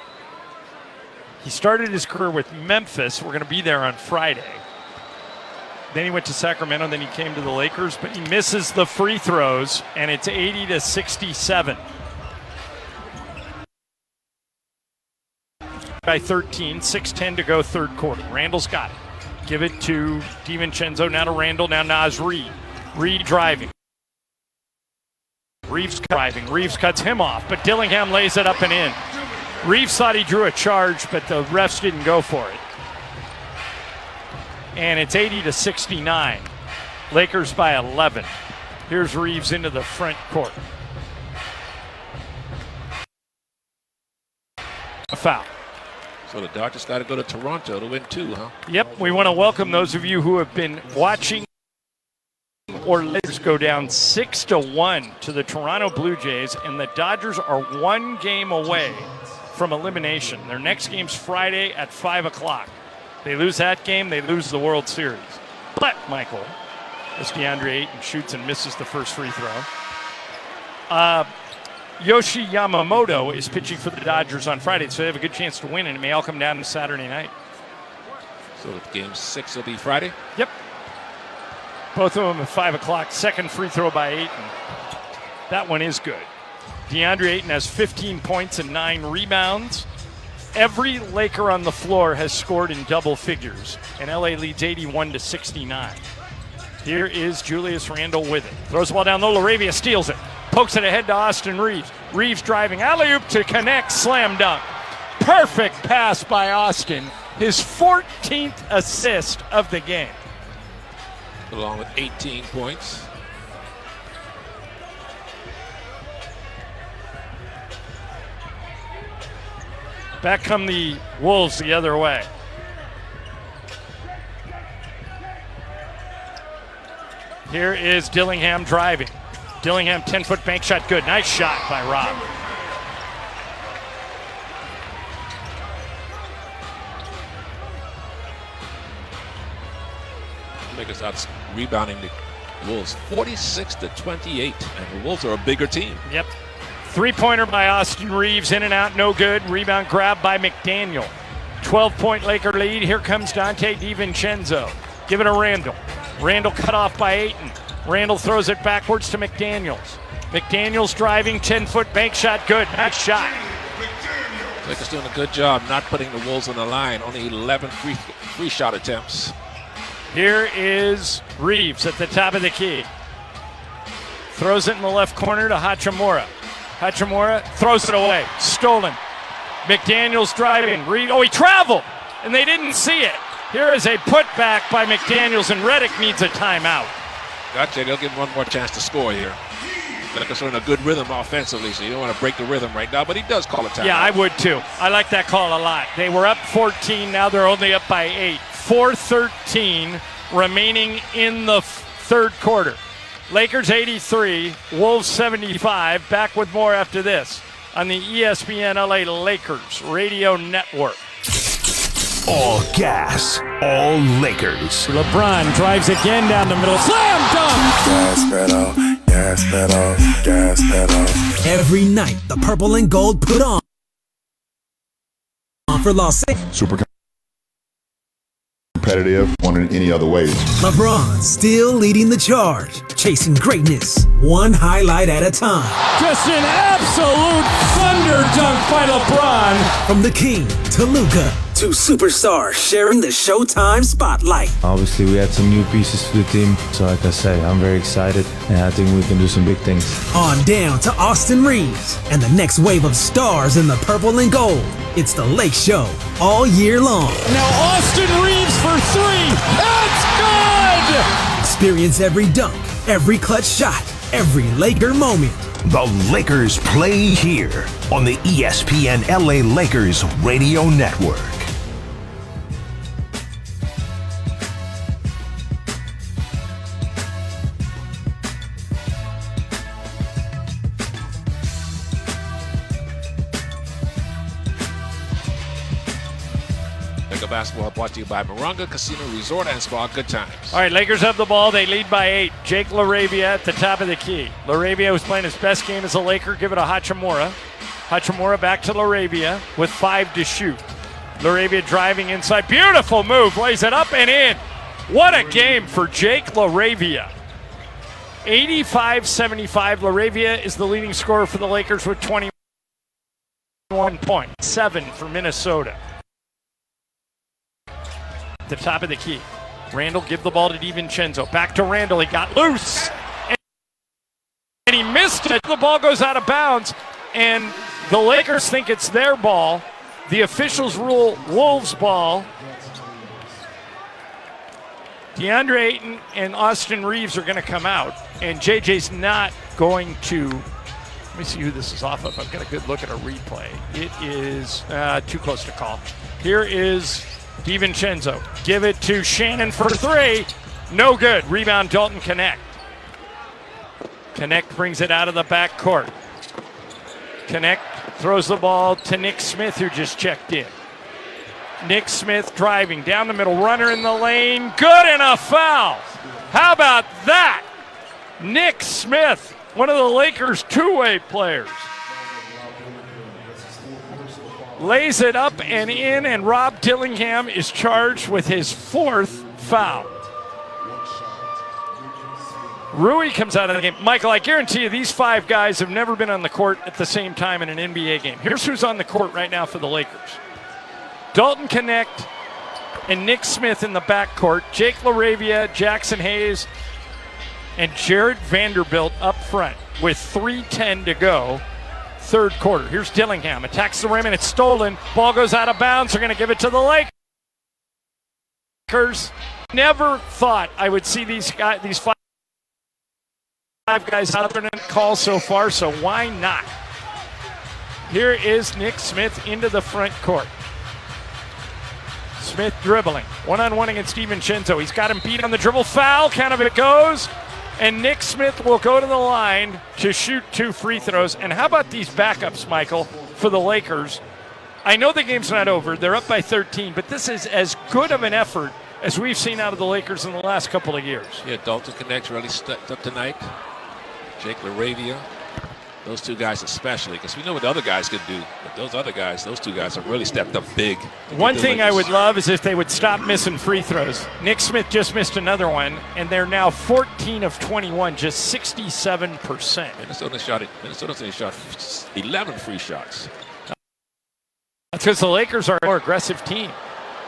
He started his career with Memphis. We're going to be there on Friday. Then he went to Sacramento, then he came to the Lakers, but he misses the free throws, and it's 80-67. By 13, 6:10 to go third quarter. Randall's got it. Give it to DiVincenzo, now to Randall, now Naz Reid. Reid driving. Reeves driving. Reeves cuts him off, but Dillingham lays it up and in. Reeves thought he drew a charge, but the refs didn't go for it. And it's 80-69. Lakers by 11. Here's Reeves into the front court. A foul. So the Dodgers got to go to Toronto to win 2, huh? Yep, we want to welcome those of you who have been watching or Lakers go down 6-1 to the Toronto Blue Jays, and the Dodgers are 1 game away from elimination. Their next game's Friday at 5 o'clock. They lose that game, they lose the World Series. But, Michael, as DeAndre Ayton shoots and misses the first free throw, Yoshi Yamamoto is pitching for the Dodgers on Friday, so they have a good chance to win, and it may all come down to Saturday night. So game 6 will be Friday? Yep. Both of them at 5 o'clock. Second free throw by Ayton. That one is good. DeAndre Ayton has 15 points and 9 rebounds. Every Laker on the floor has scored in double figures, and LA leads 81-69. Here is Julius Randle with it. Throws the ball down low. LaRavia steals it. Pokes it ahead to Austin Reeves. Reeves driving. Alley-oop to connect. Slam dunk. Perfect pass by Austin. His 14th assist of the game. Along with 18 points. Back come the Wolves the other way. Here is Dillingham driving. Dillingham 10-foot bank shot, good. Nice shot by Rob. Lakers out rebounding the Wolves 46-28, and the Wolves are a bigger team. Yep. Three-pointer by Austin Reeves, in and out, no good. Rebound grab by McDaniel. 12-point Laker lead. Here comes Dante DiVincenzo. Give it to Randall. Randall cut off by Ayton. Randall throws it backwards to McDaniels. McDaniels driving, 10-foot bank shot, good. Nice shot. Lakers doing a good job not putting the Wolves on the line. Only 11 free shot attempts. Here is Reeves at the top of the key. Throws it in the left corner to Hachimura. Hachimura throws it away. Stolen. McDaniels driving. He traveled, and they didn't see it. Here is a putback by McDaniels, and Redick needs a timeout. Gotcha. They'll get one more chance to score here. Lakers are in a good rhythm offensively, so you don't want to break the rhythm right now, but he does call a timeout. Yeah, I would too. I like that call a lot. They were up 14, now they're only up by 8. 4:13 remaining in the third quarter. Lakers 83, Wolves 75. Back with more after this on the ESPN LA Lakers Radio Network. All gas, all Lakers. LeBron drives again down the middle. Slam dunk! Gas pedal, gas pedal, gas pedal. Every night, the purple and gold put on for Los Angeles. Super competitive, one in any other ways. LeBron still leading the charge, chasing greatness, one highlight at a time. Just an absolute thunder dunk by LeBron. From the King to Luka, two superstars sharing the Showtime spotlight. Obviously, we had some new pieces to the team. So like I say, I'm very excited, and I think we can do some big things. On down to Austin Reeves and the next wave of stars in the purple and gold. It's the Lake Show all year long. Now Austin Reeves for three. That's good! Experience every dunk, every clutch shot, every Laker moment. The Lakers play here on the ESPN LA Lakers Radio Network. Basketball brought to you by Moronga Casino Resort and Spa. Good times. All right, Lakers have the ball. They lead by 8. Jake LaRavia at the top of the key. LaRavia was playing his best game as a Laker. Give it to Hachimura. Hachimura back to LaRavia with 5 to shoot. LaRavia driving inside. Beautiful move. Lays it up and in. What a game for Jake LaRavia. 85-75. LaRavia is the leading scorer for the Lakers with 21 points. 7 for Minnesota. The top of the key. Randall give the ball to DiVincenzo. Back to Randall. He got loose. And he missed it. The ball goes out of bounds. And the Lakers think it's their ball. The officials rule Wolves' ball. DeAndre Ayton and Austin Reeves are going to come out. And JJ's not going to. Let me see who this is off of. I've got a good look at a replay. It is too close to call. Here is DiVincenzo. Give it to Shannon for 3. No good. Rebound Dalton Connect. Connect brings it out of the back court. Connect throws the ball to Nick Smith, who just checked in. Nick Smith driving down the middle. Runner in the lane. Good, and a foul. How about that? Nick Smith, one of the Lakers' two-way players. Lays it up and in, and Rob Dillingham is charged with his 4th foul. Rui comes out of the game. Michael, I guarantee you these 5 guys have never been on the court at the same time in an NBA game. Here's who's on the court right now for the Lakers. Dalton Connect and Nick Smith in the backcourt. Jake LaRavia, Jackson Hayes, and Jared Vanderbilt up front with 3:10 to go. Third quarter. Here's Dillingham. Attacks the rim, and it's stolen. Ball goes out of bounds. They're going to give it to the Lakers. Never thought I would see these 5 guys out there in the call so far, so why not? Here is Nick Smith into the front court. Smith dribbling. One-on-one against DiVincenzo. He's got him beat on the dribble. Foul. Count of it goes. And Nick Smith will go to the line to shoot 2 free throws. And how about these backups, Michael, for the Lakers? I know the game's not over. They're up by 13, but this is as good of an effort as we've seen out of the Lakers in the last couple of years. Yeah, Dalton Connect really stepped up tonight. Jake LaRavia. Those 2 guys especially, because we know what the other guys could do. But those other guys, those 2 guys have really stepped up big. One thing I would love is if they would stop missing free throws. Nick Smith just missed another one, and they're now 14 of 21, just 67%. Minnesota shot 11 free shots. That's because the Lakers are a more aggressive team.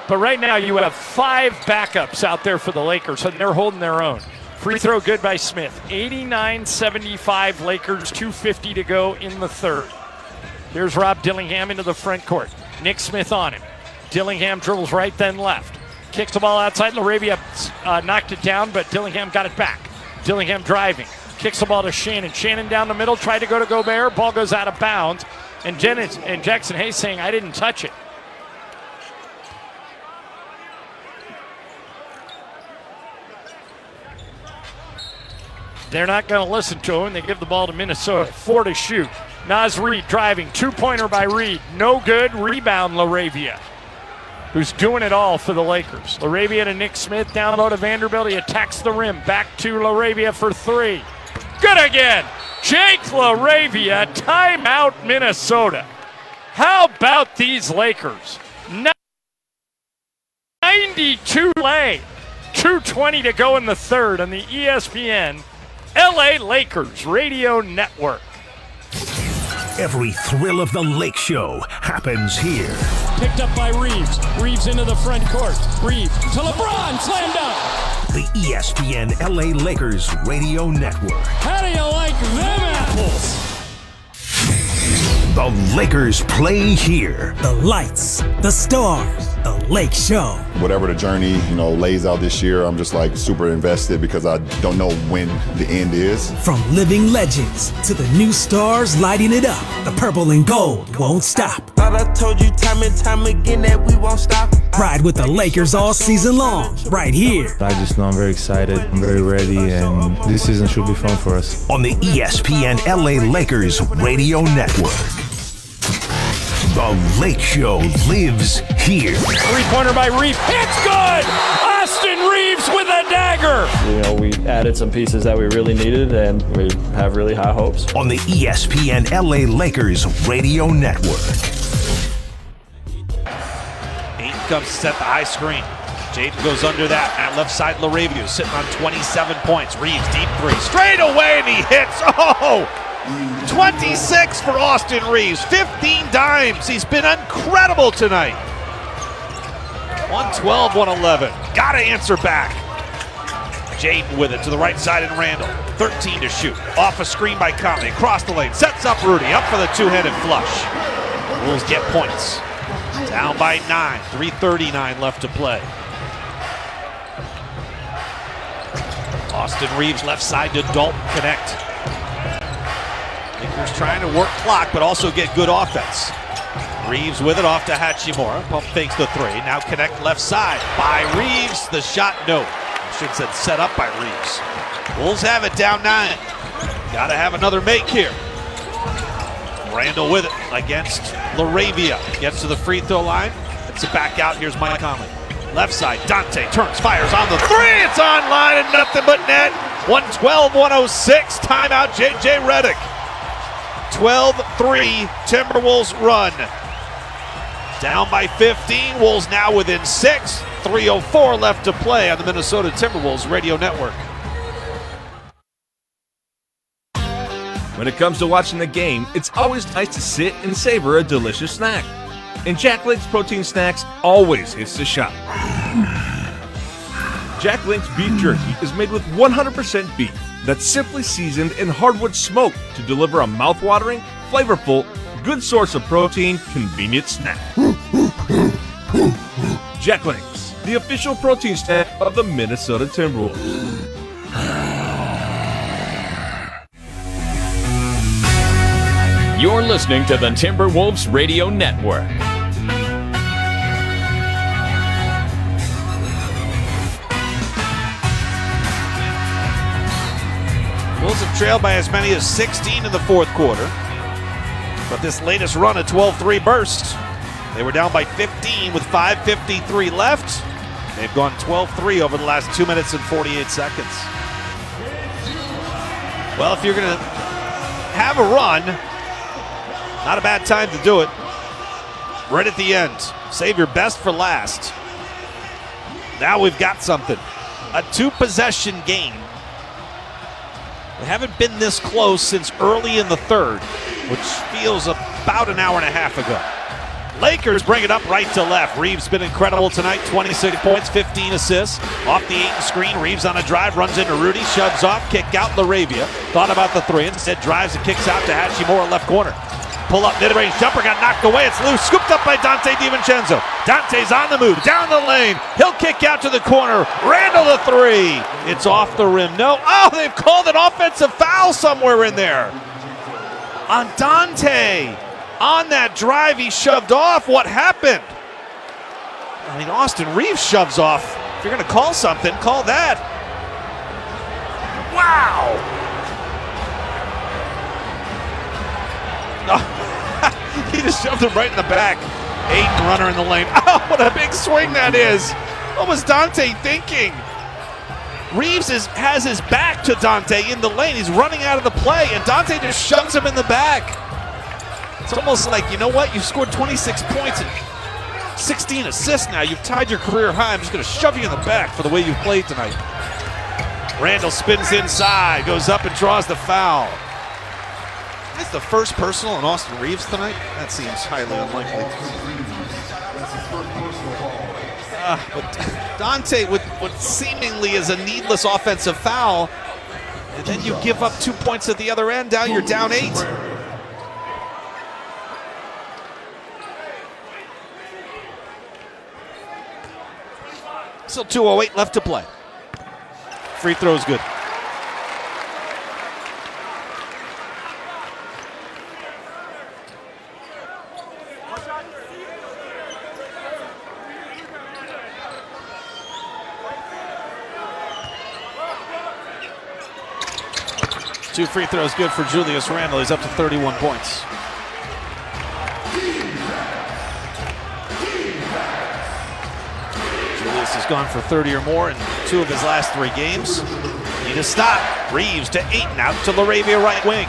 But right now you have 5 backups out there for the Lakers, so they're holding their own. Free throw good by Smith. 89-75 Lakers, 2:50 to go in the third. Here's Rob Dillingham into the front court. Nick Smith on him. Dillingham dribbles right then left. Kicks the ball outside. LaRavia knocked it down, but Dillingham got it back. Dillingham driving. Kicks the ball to Shannon. Shannon down the middle, tried to go to Gobert. Ball goes out of bounds. And Jackson Hayes saying, I didn't touch it. They're not going to listen to him. They give the ball to Minnesota. 4 to shoot. Naz Reid driving. 2-pointer by Reid. No good. Rebound, LaRavia, who's doing it all for the Lakers. LaRavia to Nick Smith. Down low to Vanderbilt. He attacks the rim. Back to LaRavia for 3. Good again. Jake LaRavia. Timeout, Minnesota. How about these Lakers? 92 lay. 2:20 to go in the third on the ESPN LA Lakers Radio Network. Every thrill of the Lake Show happens here. Picked up by Reeves. Reeves into the front court. Reeves to LeBron. Slam dunk. The ESPN LA Lakers Radio Network. How do you like them apples? The Lakers play here. The lights, the stars, the Lake Show. Whatever the journey, lays out this year, I'm just super invested because I don't know when the end is. From living legends to the new stars lighting it up, the purple and gold won't stop. Thought I told you time and time again that we won't stop. Ride with the Lakers all season long, right here. I just know I'm very excited, I'm very ready, and this season should be fun for us. On the ESPN LA Lakers Radio Network. The Lake Show lives here. 3-pointer by Reeves. It's good! Austin Reeves with a dagger! We added some pieces that we really needed, and we have really high hopes. On the ESPN LA Lakers Radio Network. Ayton comes to set the high screen. Jaden goes under that. At left side, LaRavia sitting on 27 points. Reeves deep 3. Straight away, and he hits. 26 for Austin Reeves. 15 dimes. He's been incredible tonight. 112, 111. Got to answer back. Jaden with it to the right side and Randall. 13 to shoot. Off a screen by Conley. Across the lane. Sets up Rudy. Up for the two-handed flush. Wolves get points. Down by 9. 3:39 left to play. Austin Reeves left side to Dalton Connect. Lakers trying to work clock, but also get good offense. Reeves with it off to Hachimura. Pump fakes the 3. Now Connect left side by Reeves. The shot, no. I should have said set up by Reeves. Wolves have it down 9. Got to have another make here. Randall with it against LaRavia. Gets to the free throw line. It's a back out. Here's Mike Conley. Left side, Dante turns, fires on the 3. It's on line and nothing but net. 112-106. Timeout, J.J. Redick. 12-3 Timberwolves run. Down by 15. Wolves now within 6. 3:04 left to play on the Minnesota Timberwolves Radio Network. When it comes to watching the game, it's always nice to sit and savor a delicious snack. And Jack Link's protein snacks always hits the shot. Jack Link's beef jerky is made with 100% beef that's simply seasoned and hardwood smoked to deliver a mouth-watering, flavorful, good source of protein, convenient snack. Jack Link's, the official protein snack of the Minnesota Timberwolves. You're listening to the Timberwolves Radio Network. Wolves have trailed by as many as 16 in the fourth quarter. But this latest run of 12-3 bursts, they were down by 15 with 5:53 left. They've gone 12-3 over the last 2 minutes and 48 seconds. Well, if you're going to have a run, not a bad time to do it. Right at the end. Save your best for last. Now we've got something. A two-possession game. We haven't been this close since early in the third, which feels about an hour and a half ago. Lakers bring it up right to left. Reeves been incredible tonight. 26 points, 15 assists. Off the 8 screen, Reeves on a drive, runs into Rudy, shoves off, kick out LaRavia. Thought about the three, instead drives and kicks out to Hachimura left corner. Pull up mid-range jumper, got knocked away. It's loose, scooped up by Dante DiVincenzo. Dante's on the move, down the lane. He'll kick out to the corner. Randall the three. It's off the rim. No. Oh, they've called an offensive foul somewhere in there. On Dante. On that drive, he shoved off. What happened? I mean, Austin Reeves shoves off. If you're going to call something, call that. Wow. Oh, he just shoved him right in the back. Aiden runner in the lane. Oh, what a big swing that is. What was Dante thinking? Reeves has his back to Dante in the lane. He's running out of the play, and Dante just shoves him in the back. It's almost like, you know what? You've scored 26 points and 16 assists now. You've tied your career high. I'm just going to shove you in the back for the way you've played tonight. Randall spins inside, goes up and draws the foul. That's the first personal on Austin Reeves tonight? That seems highly unlikely. But Dante with what seemingly is a needless offensive foul, and then you give up 2 points at the other end. Now you're down 8. Still 2:08 left to play. Free throw's good. Two free throws good for Julius Randle. He's up to 31 points. Julius has gone for 30 or more in 2 of his last 3 games. Need a stop. Reeves to Ayton, out to LaRavia right wing.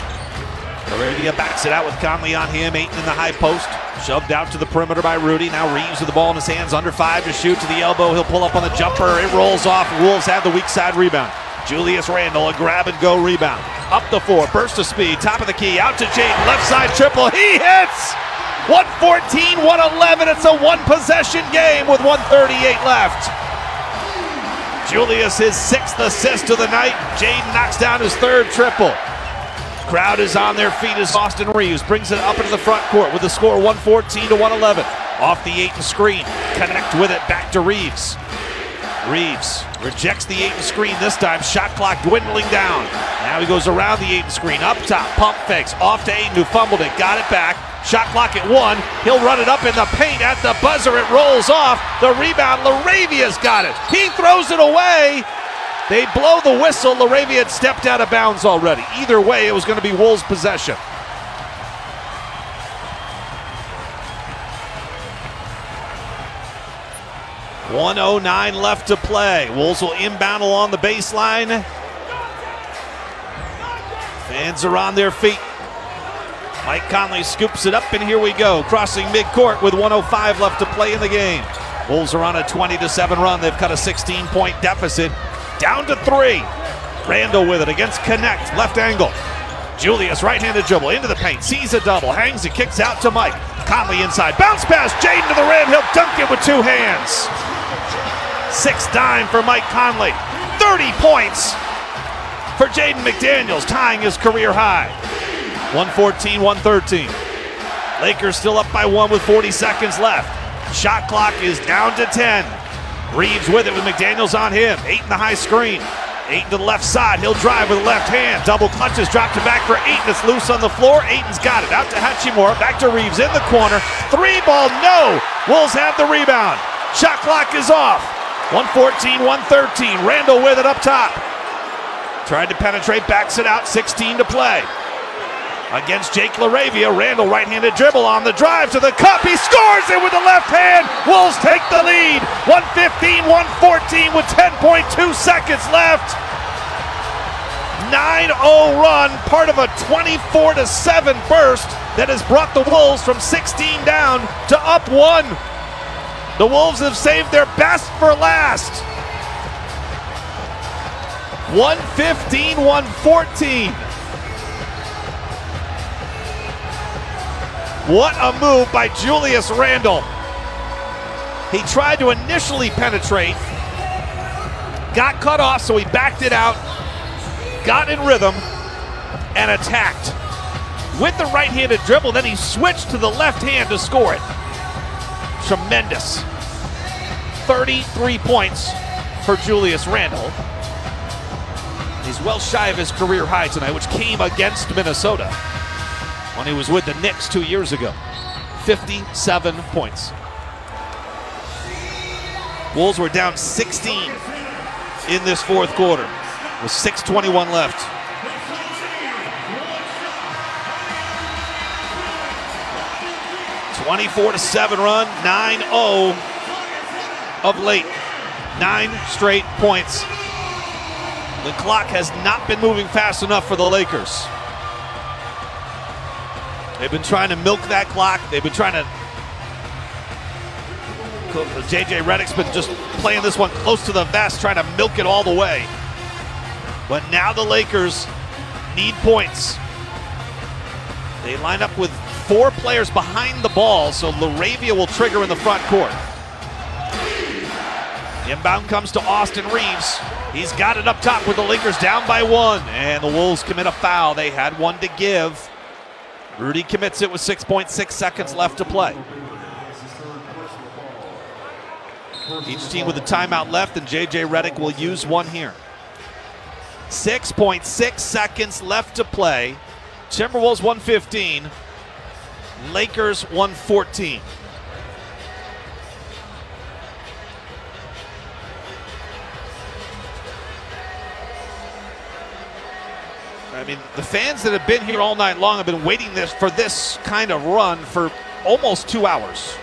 LaRavia backs it out with Conley on him. Ayton in the high post. Shoved out to the perimeter by Rudy. Now Reeves with the ball in his hands. Under 5 to shoot to the elbow. He'll pull up on the jumper. It rolls off. Wolves have the weak side rebound. Julius Randle, a grab-and-go rebound. Up the 4, burst of speed, top of the key, out to Jaden, left side triple, he hits! 114, 111, it's a one-possession game with 1:38 left. Julius, his 6th assist of the night. Jaden knocks down his 3rd triple. Crowd is on their feet as Austin Reeves brings it up into the front court with the score 114 to 111. Off the Ayton screen, connect with it, back to Reeves. Reeves rejects the Ayton screen this time. Shot clock dwindling down. Now he goes around the Ayton screen. Up top, pump fakes. Off to Ayton, who fumbled it. Got it back. Shot clock at 1. He'll run it up in the paint. At the buzzer, it rolls off. The rebound, LaRavia's got it. He throws it away. They blow the whistle. LaRavia had stepped out of bounds already. Either way, it was going to be Wolves' possession. .109 left to play. Wolves will inbound along the baseline. Fans are on their feet. Mike Conley scoops it up, and here we go. Crossing midcourt with 1:05 left to play in the game. Wolves are on a 20-7 run. They've cut a 16-point deficit. Down to 3. Randall with it against Connect. Left angle. Julius, right-handed dribble into the paint. Sees a double. Hangs it. Kicks out to Mike. Conley inside. Bounce pass. Jaden to the rim. He'll dunk it with 2 hands. 6th dime for Mike Conley. 30 points for Jaden McDaniels, tying his career high. 114, 113. Lakers still up by 1 with 40 seconds left. Shot clock is down to 10. Reeves with it with McDaniels on him. 8 in the high screen. Ayton to the left side. He'll drive with the left hand. Double clutches, dropped it back for Ayton. It's loose on the floor. Ayton's got it. Out to Hachimura. Back to Reeves in the corner. Three ball, no. Wolves have the rebound. Shot clock is off. 114, 113. Randall with it up top. Tried to penetrate, backs it out. 16 to play. Against Jake LaRavia. Randall right-handed dribble on the drive to the cup. He scores it with the left hand. Wolves take the lead. 115, 114 with 10.2 seconds left. 9-0 run, part of a 24-7 burst that has brought the Wolves from 16 down to up 1. The Wolves have saved their best for last. 115, 114. What a move by Julius Randle. He tried to initially penetrate, got cut off, so he backed it out, got in rhythm, and attacked. With the right-handed dribble, then he switched to the left hand to score it. Tremendous. 33 points for Julius Randle. He's well shy of his career high tonight, which came against Minnesota when he was with the Knicks 2 years ago. 57 points. Wolves were down 16 in this fourth quarter with 6:21 left. A 24-7 run, 9-0 of late. 9 straight points. The clock has not been moving fast enough for the Lakers. They've been trying to milk that clock. They've been trying to. JJ Redick's been just playing this one close to the vest, trying to milk it all the way. But now the Lakers need points. They line up with 4 players behind the ball, so LaRavia will trigger in the front court. Inbound comes to Austin Reeves. He's got it up top with the Lakers down by 1, and the Wolves commit a foul. They had one to give. Rudy commits it with 6.6 seconds left to play. Each team with a timeout left, and JJ Redick will use one here. 6.6 seconds left to play. Timberwolves 115, Lakers 114. I mean, the fans that have been here all night long have been waiting for this kind of run for almost 2 hours.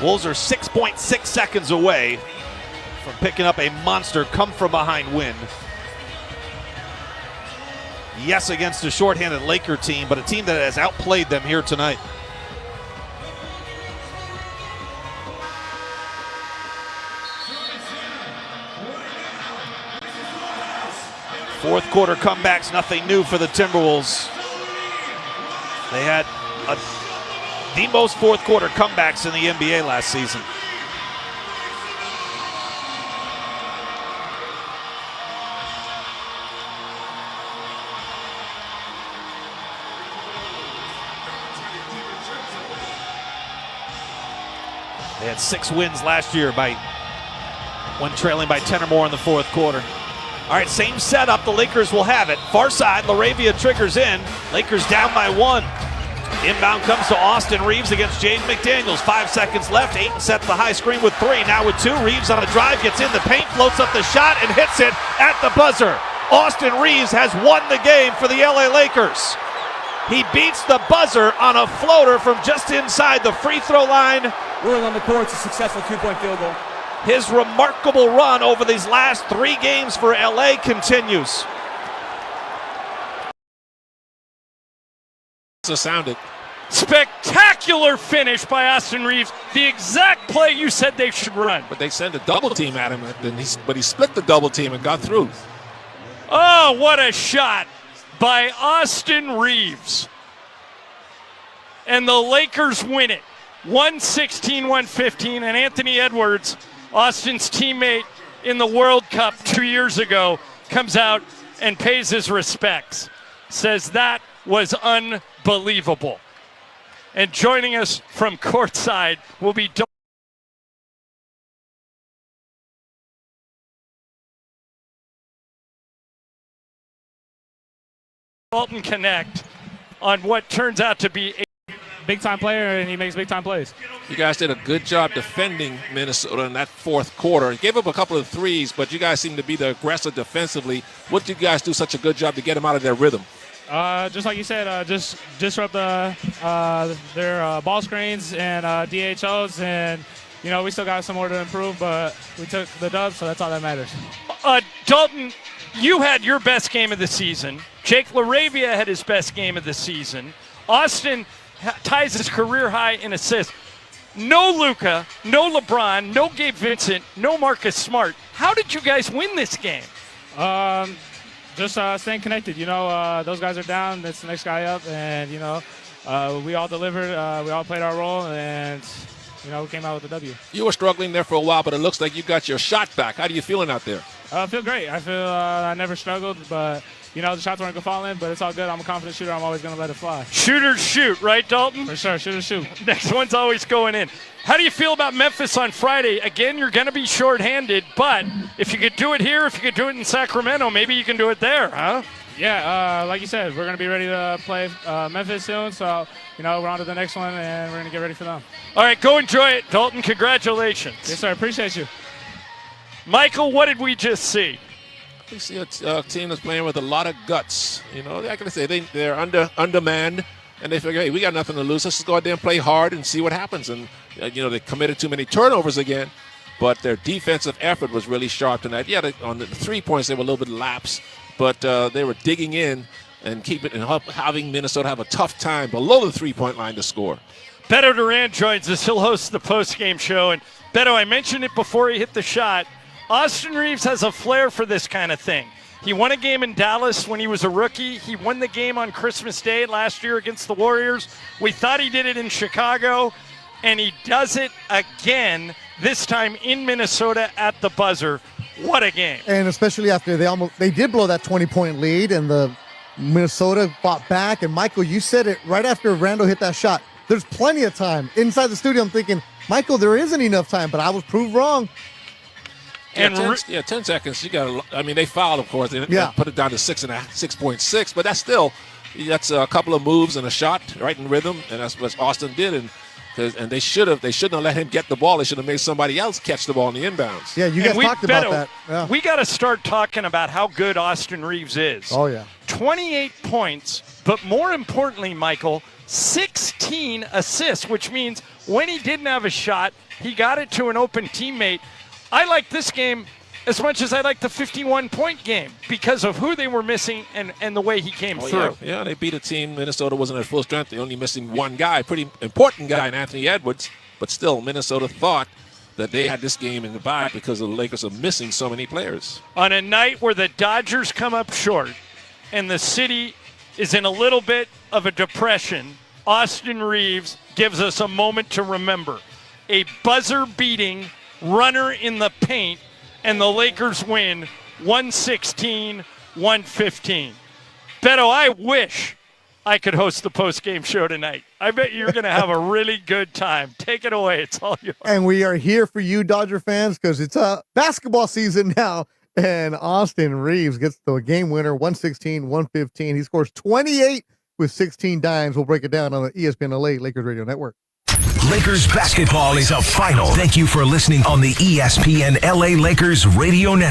Wolves are 6.6 seconds away from picking up a monster come-from-behind win. Yes, against a shorthanded Laker team, but a team that has outplayed them here tonight. Fourth quarter comebacks, nothing new for the Timberwolves. They had the most fourth quarter comebacks in the NBA last season. They had 6 wins last year when trailing by 10 or more in the fourth quarter. All right, same setup. The Lakers will have it. Far side, LaRavia triggers in. Lakers down by 1. Inbound comes to Austin Reeves against Jaden McDaniels. 5 seconds left. Ayton sets the high screen with 3. Now with 2. Reeves on a drive, gets in the paint, floats up the shot, and hits it at the buzzer. Austin Reeves has won the game for the LA Lakers. He beats the buzzer on a floater from just inside the free throw line. Ruling on the court, it's a successful 2-point field goal. His remarkable run over these last 3 games for LA continues. So sounded. Spectacular finish by Austin Reeves. The exact play you said they should run. But they sent a double team at him, but he split the double team and got through. Oh, what a shot by Austin Reeves. And the Lakers win it. 116-115, and Anthony Edwards, Austin's teammate in the World Cup 2 years ago, comes out and pays his respects. Says that was unbelievable. And joining us from courtside will be Dalton Connect on what turns out to be a big-time player, and he makes big-time plays. You guys did a good job defending Minnesota in that fourth quarter. Gave up a couple of threes, but you guys seem to be the aggressor defensively. What did you guys do such a good job to get them out of their rhythm? Just like you said, just disrupt their ball screens and DHOs, and we still got some more to improve, but we took the dub, so that's all that matters. Dalton, you had your best game of the season. Jake LaRavia had his best game of the season. Austin ties his career high in assists. No Luka, no LeBron, no Gabe Vincent, no Marcus Smart. How did you guys win this game? Just staying connected. Those guys are down. That's the next guy up, and we all delivered. We all played our role, and we came out with the W. You were struggling there for a while, but it looks like you got your shot back. How are you feeling out there? I feel great. I feel I never struggled, but the shots weren't going to fall in, but it's all good. I'm a confident shooter. I'm always going to let it fly. Shooters shoot, right, Dalton? For sure, shooters shoot. Next one's always going in. How do you feel about Memphis on Friday? Again, you're going to be shorthanded, but if you could do it here, if you could do it in Sacramento, maybe you can do it there, huh? Yeah, like you said, we're going to be ready to play Memphis soon, so, we're on to the next one, and we're going to get ready for them. All right, go enjoy it, Dalton. Congratulations. Yes, sir. Appreciate you. Michael, what did we just see? We see a team that's playing with a lot of guts. Like I say, they're undermanned, and they figure, hey, we got nothing to lose. Let's just go out there and play hard and see what happens. And, they committed too many turnovers again, but their defensive effort was really sharp tonight. Yeah, on the 3 points, they were a little bit lapse, but they were digging in and having Minnesota have a tough time below the 3-point line to score. Beto Duran joins us. He'll host the post-game show. And, Beto, I mentioned it before he hit the shot. Austin Reeves has a flair for this kind of thing. He won a game in Dallas when he was a rookie. He won the game on Christmas Day last year against the Warriors. We thought he did it in Chicago, and he does it again, this time in Minnesota at the buzzer. What a game. And especially after they did blow that 20-point lead, and the Minnesota fought back. And Michael, you said it right after Randall hit that shot. There's plenty of time. Inside the studio, I'm thinking, Michael, there isn't enough time, but I was proved wrong. And 10 seconds. They fouled, of course. They put it down to 6.6, but that's a couple of moves and a shot right in rhythm, and that's what Austin did. And they shouldn't have let him get the ball. They should have made somebody else catch the ball in the inbounds. Yeah, you guys talked about that. Yeah. We got to start talking about how good Austin Reeves is. Oh, yeah. 28 points, but more importantly, Michael, 16 assists, which means when he didn't have a shot, he got it to an open teammate. I like this game as much as I like the 51-point game because of who they were missing and the way he came through. Yeah, they beat a team. Minnesota wasn't at full strength. They're only missing one guy, pretty important guy in Anthony Edwards. But still, Minnesota thought that they had this game in the bag because the Lakers are missing so many players. On a night where the Dodgers come up short and the city is in a little bit of a depression, Austin Reeves gives us a moment to remember. A buzzer-beating runner in the paint, and the Lakers win 116-115. Beto, I wish I could host the post-game show tonight. I bet you're going to have a really good time. Take it away. It's all yours. And we are here for you, Dodger fans, because it's basketball season now, and Austin Reeves gets the game winner, 116-115. He scores 28 with 16 dimes. We'll break it down on the ESPN LA Lakers Radio Network. Lakers basketball is a final. Thank you for listening on the ESPN LA Lakers Radio Network.